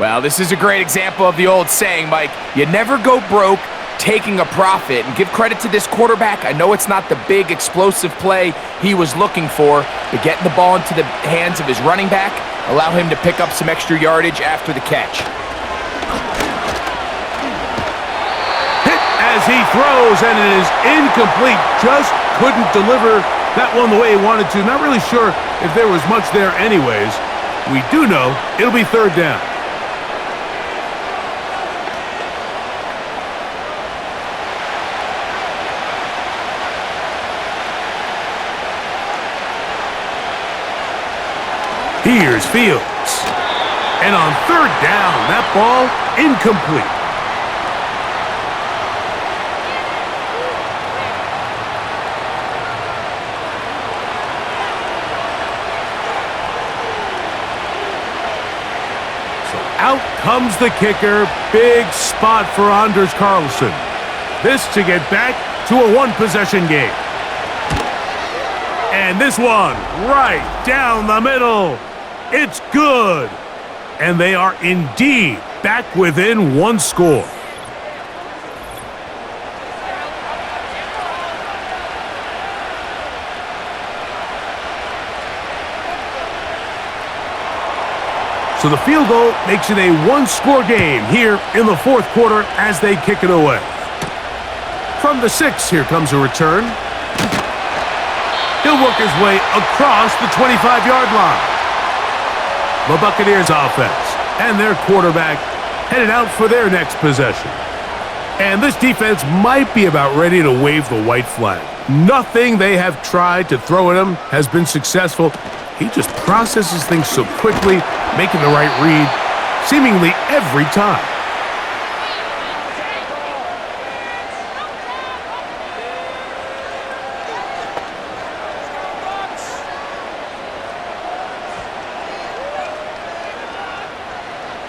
Well, this is a great example of the old saying, Mike. You never go broke taking a profit. And give credit to this quarterback. I know it's not the big, explosive play he was looking for, but getting the ball into the hands of his running back, allow him to pick up some extra yardage after the catch. Hit as he throws, and it is incomplete. Just couldn't deliver that one the way he wanted to. Not really sure if there was much there anyways. We do know it'll be 3rd down. Here's Fields. And on 3rd down, that ball incomplete. So out comes the kicker. Big spot for Anders Carlson. This to get back to a 1-possession game. And this one right down the middle. It's good. And they are indeed back within 1 score. So the field goal makes it a 1-score game here in the 4th quarter as they kick it away. From the 6, here comes a return. He'll work his way across the 25-yard line. The Buccaneers offense and their quarterback headed out for their next possession. And this defense might be about ready to wave the white flag. Nothing they have tried to throw at him has been successful. He just processes things so quickly, making the right read seemingly every time.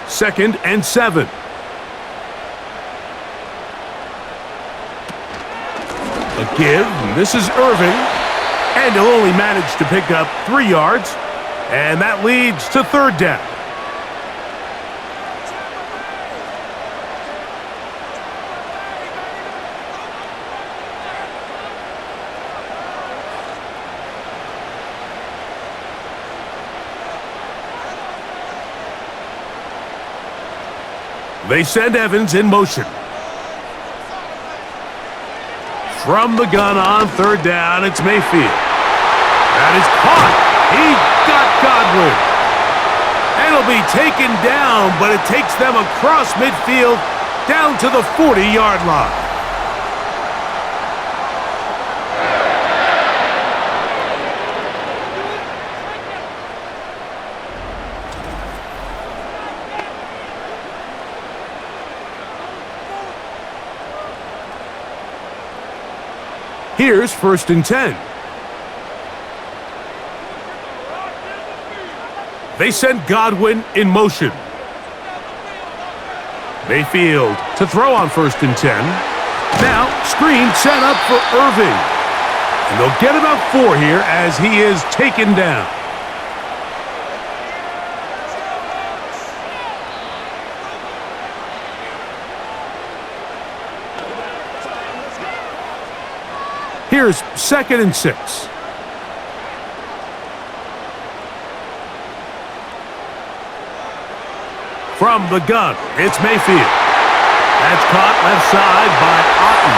Second and 7. A give. This is Irving. And he'll only manage to pick up 3 yards. And that leads to 3rd down. They send Evans in motion. From the gun on 3rd down, it's Mayfield. That is caught. He got Godwin. And it'll be taken down, but it takes them across midfield down to the 40-yard line. Here's 1st and 10. They send Godwin in motion. Mayfield to throw on 1st and 10. Now, screen set up for Irving. And they'll get about 4 here as he is taken down. Here's 2nd and 6. From the gun, it's Mayfield. That's caught left side by Otten.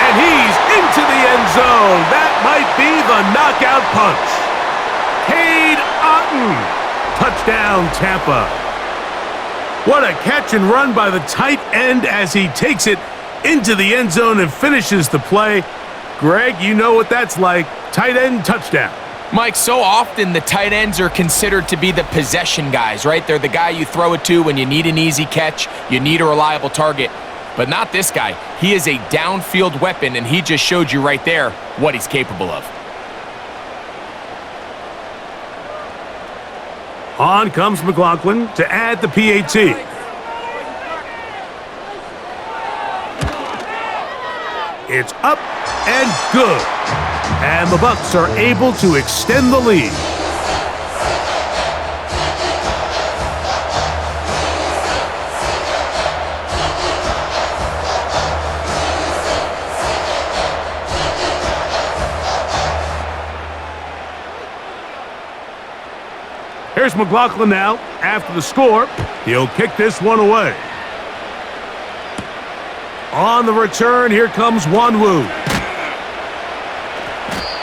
And he's into the end zone. That might be the knockout punch. Cade Otten. Touchdown, Tampa. What a catch and run by the tight end as he takes it into the end zone and finishes the play. Greg, you know what that's like. Tight end touchdown. Mike, so often the tight ends are considered to be the possession guys, right? They're the guy you throw it to when you need an easy catch, you need a reliable target. But not this guy. He is a downfield weapon, and he just showed you right there what he's capable of. On comes McLaughlin to add the PAT. It's up and good. And the Bucs are able to extend the lead. Here's McLaughlin now. After the score, he'll kick this one away. On the return, here comes Wanwu.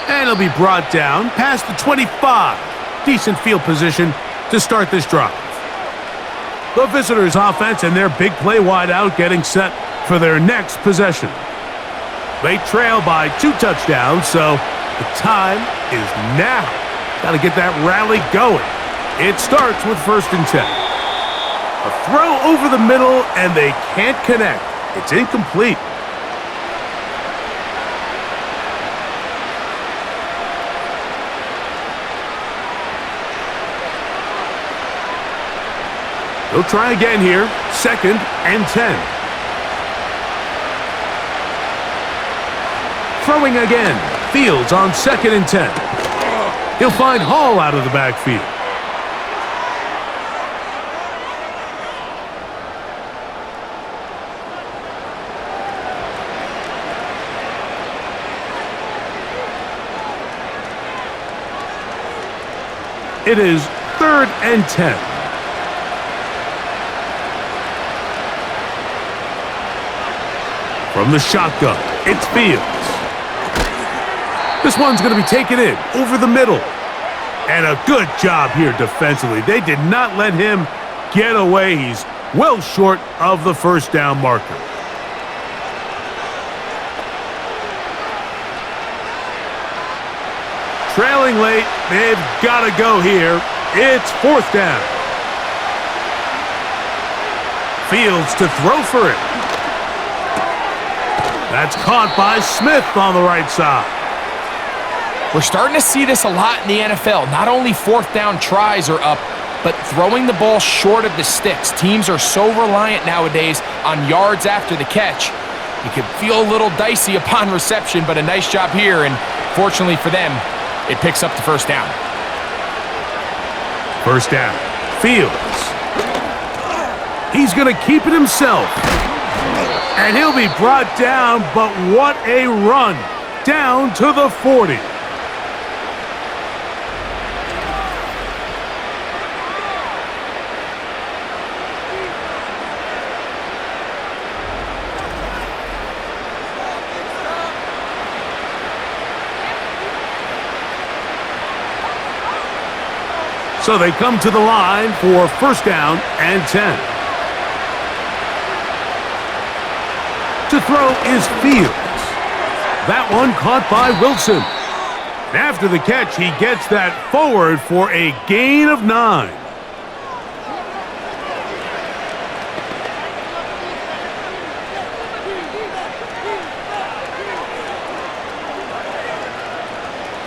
And he'll be brought down past the 25. Decent field position to start this drive. The visitors' offense and their big play wideout getting set for their next possession. They trail by 2 touchdowns, so the time is now. Got to get that rally going. It starts with 1st and 10. A throw over the middle, and they can't connect. It's incomplete. They'll try again here. 2nd and 10. Throwing again. Fields on 2nd and 10. He'll find Hall out of the backfield. It is 3rd and 10. From the shotgun, it's Fields. This one's going to be taken in over the middle. And a good job here defensively. They did not let him get away. He's well short of the 1st down marker. Trailing late, they've got to go here. It's 4th down. Fields to throw for it. That's caught by Smith on the right side. We're starting to see this a lot in the NFL. Not only 4th down tries are up, but throwing the ball short of the sticks. Teams are so reliant nowadays on yards after the catch. You can feel a little dicey upon reception, but a nice job here, and fortunately for them, it picks up the 1st down. 1st down. Fields. He's going to keep it himself. And he'll be brought down, but what a run. Down to the 40. So they come to the line for 1st down and 10. To throw is Fields. That one caught by Wilson. And after the catch, he gets that forward for a gain of 9.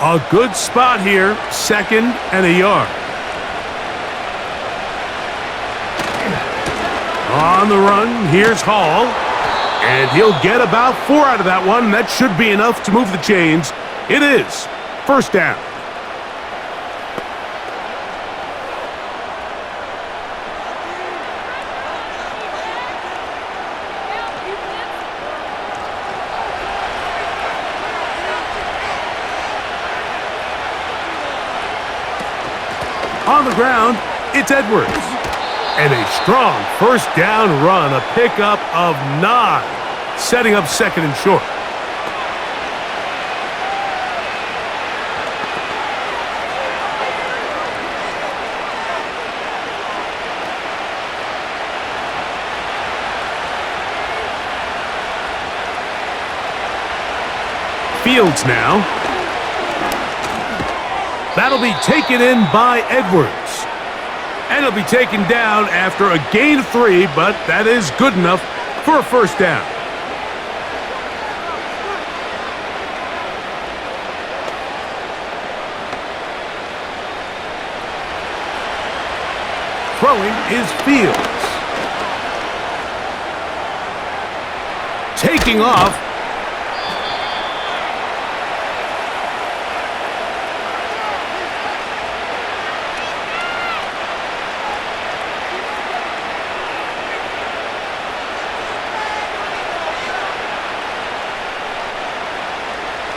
A good spot here, 2nd and a yard. On the run, here's Hall. And he'll get about 4 out of that one. That should be enough to move the chains. It is 1st down. On the ground, it's Edwards. And a strong 1st down run, a pickup of 9, setting up 2nd and short. Fields now. That'll be taken in by Edwards. And it'll be taken down after a gain of 3, but that is good enough for a first down. Throwing is Fields. Taking off.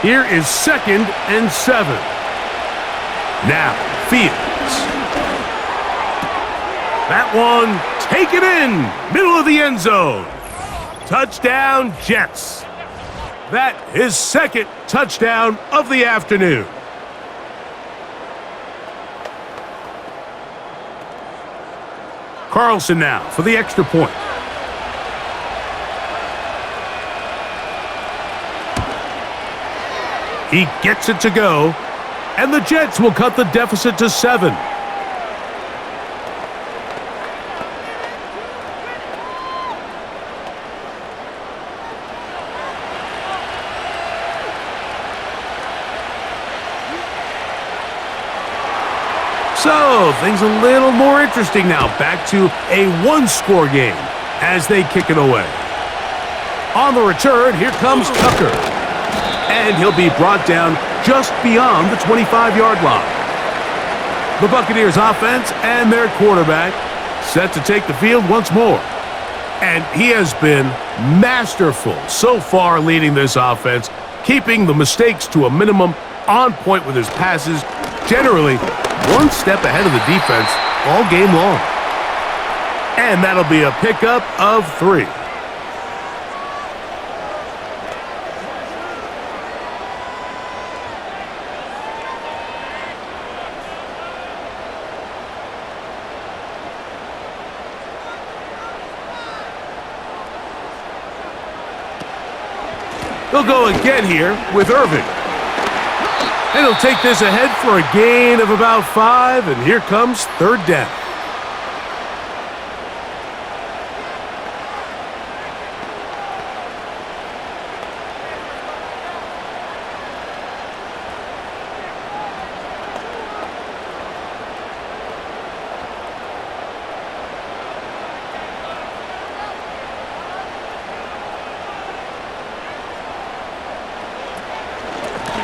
Here is 2nd and 7. Now, Fields. That one, take it in, middle of the end zone. Touchdown, Jets. That is 2nd touchdown of the afternoon. Carlson now for the extra point. He gets it to go, and the Jets will cut the deficit to 7. So, things a little more interesting now. Back to a one-score game as they kick it away. On the return, here comes Tucker. And he'll be brought down just beyond the 25-yard line. The Buccaneers offense and their quarterback set to take the field once more. And he has been masterful so far leading this offense, keeping the mistakes to a minimum, on point with his passes, generally one step ahead of the defense all game long. And that'll be a pickup of 3. They'll go again here with Irving. And he'll take this ahead for a gain of about 5, and here comes 3rd down.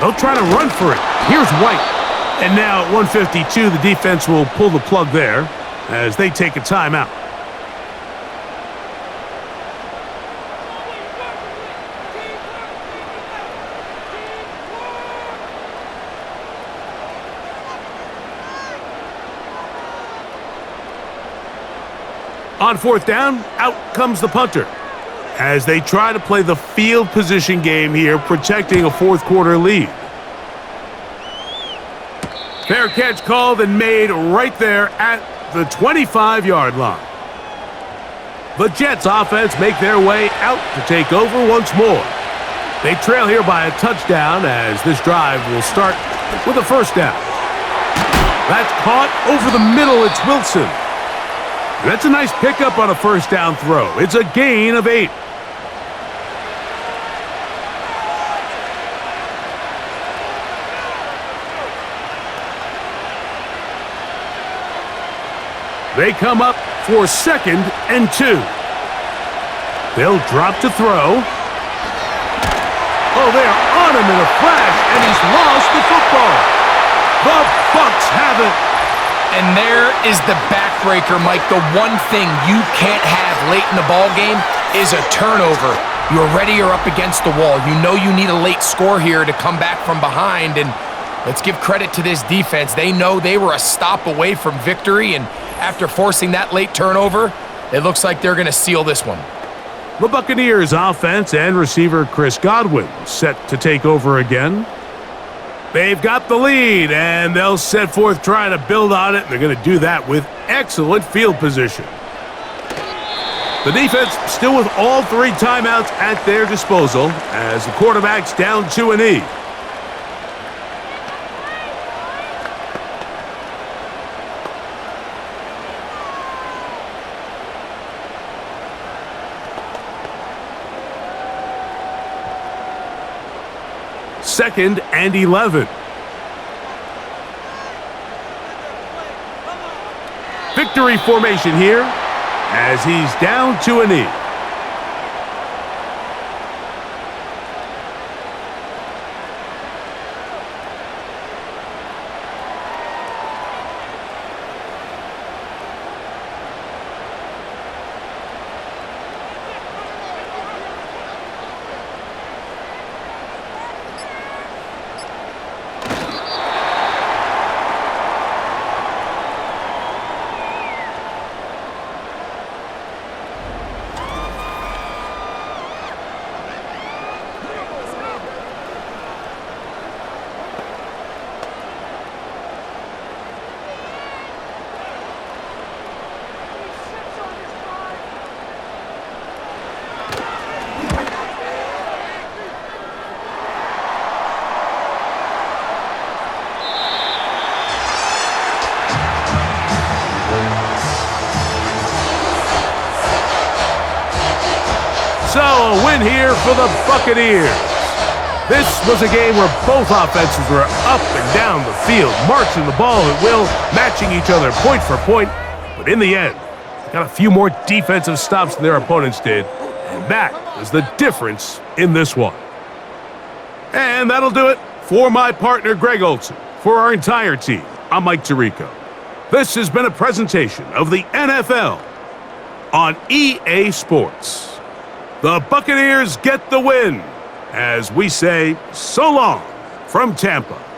They'll try to run for it. Here's White. And now at 152, the defense will pull the plug there as they take a timeout. On 4th down, out comes the punter as they try to play the field position game here, protecting a 4th quarter lead. Fair catch called and made right there at the 25-yard line. The Jets offense make their way out to take over once more. They trail here by a touchdown as this drive will start with a first down. That's caught over the middle. It's Wilson. That's a nice pickup on a first down throw. It's a gain of 8. They come up for 2nd and 2. They'll drop to throw. Oh, they're on him in a flash, and he's lost the football. The Bucs have it. And there is the backbreaker, Mike. The one thing you can't have late in the ball game is a turnover. You're ready, you're up against the wall. You know you need a late score here to come back from behind, and let's give credit to this defense. They know they were a stop away from victory, and after forcing that late turnover, it looks like they're going to seal this one. The Buccaneers offense and receiver Chris Godwin set to take over again. They've got the lead, and they'll set forth trying to build on it. They're going to do that with excellent field position. The defense still with all 3 timeouts at their disposal as the quarterback's down to a knee. 2nd and 11. Victory formation here as he's down to a knee. So, a win here for the Buccaneers. This was a game where both offenses were up and down the field, marching the ball at will, matching each other point for point. But in the end, they got a few more defensive stops than their opponents did, and that is the difference in this one. And that'll do it for my partner, Greg Olson. For our entire team, I'm Mike Tirico. This has been a presentation of the NFL on EA Sports. The Buccaneers get the win, as we say so long from Tampa.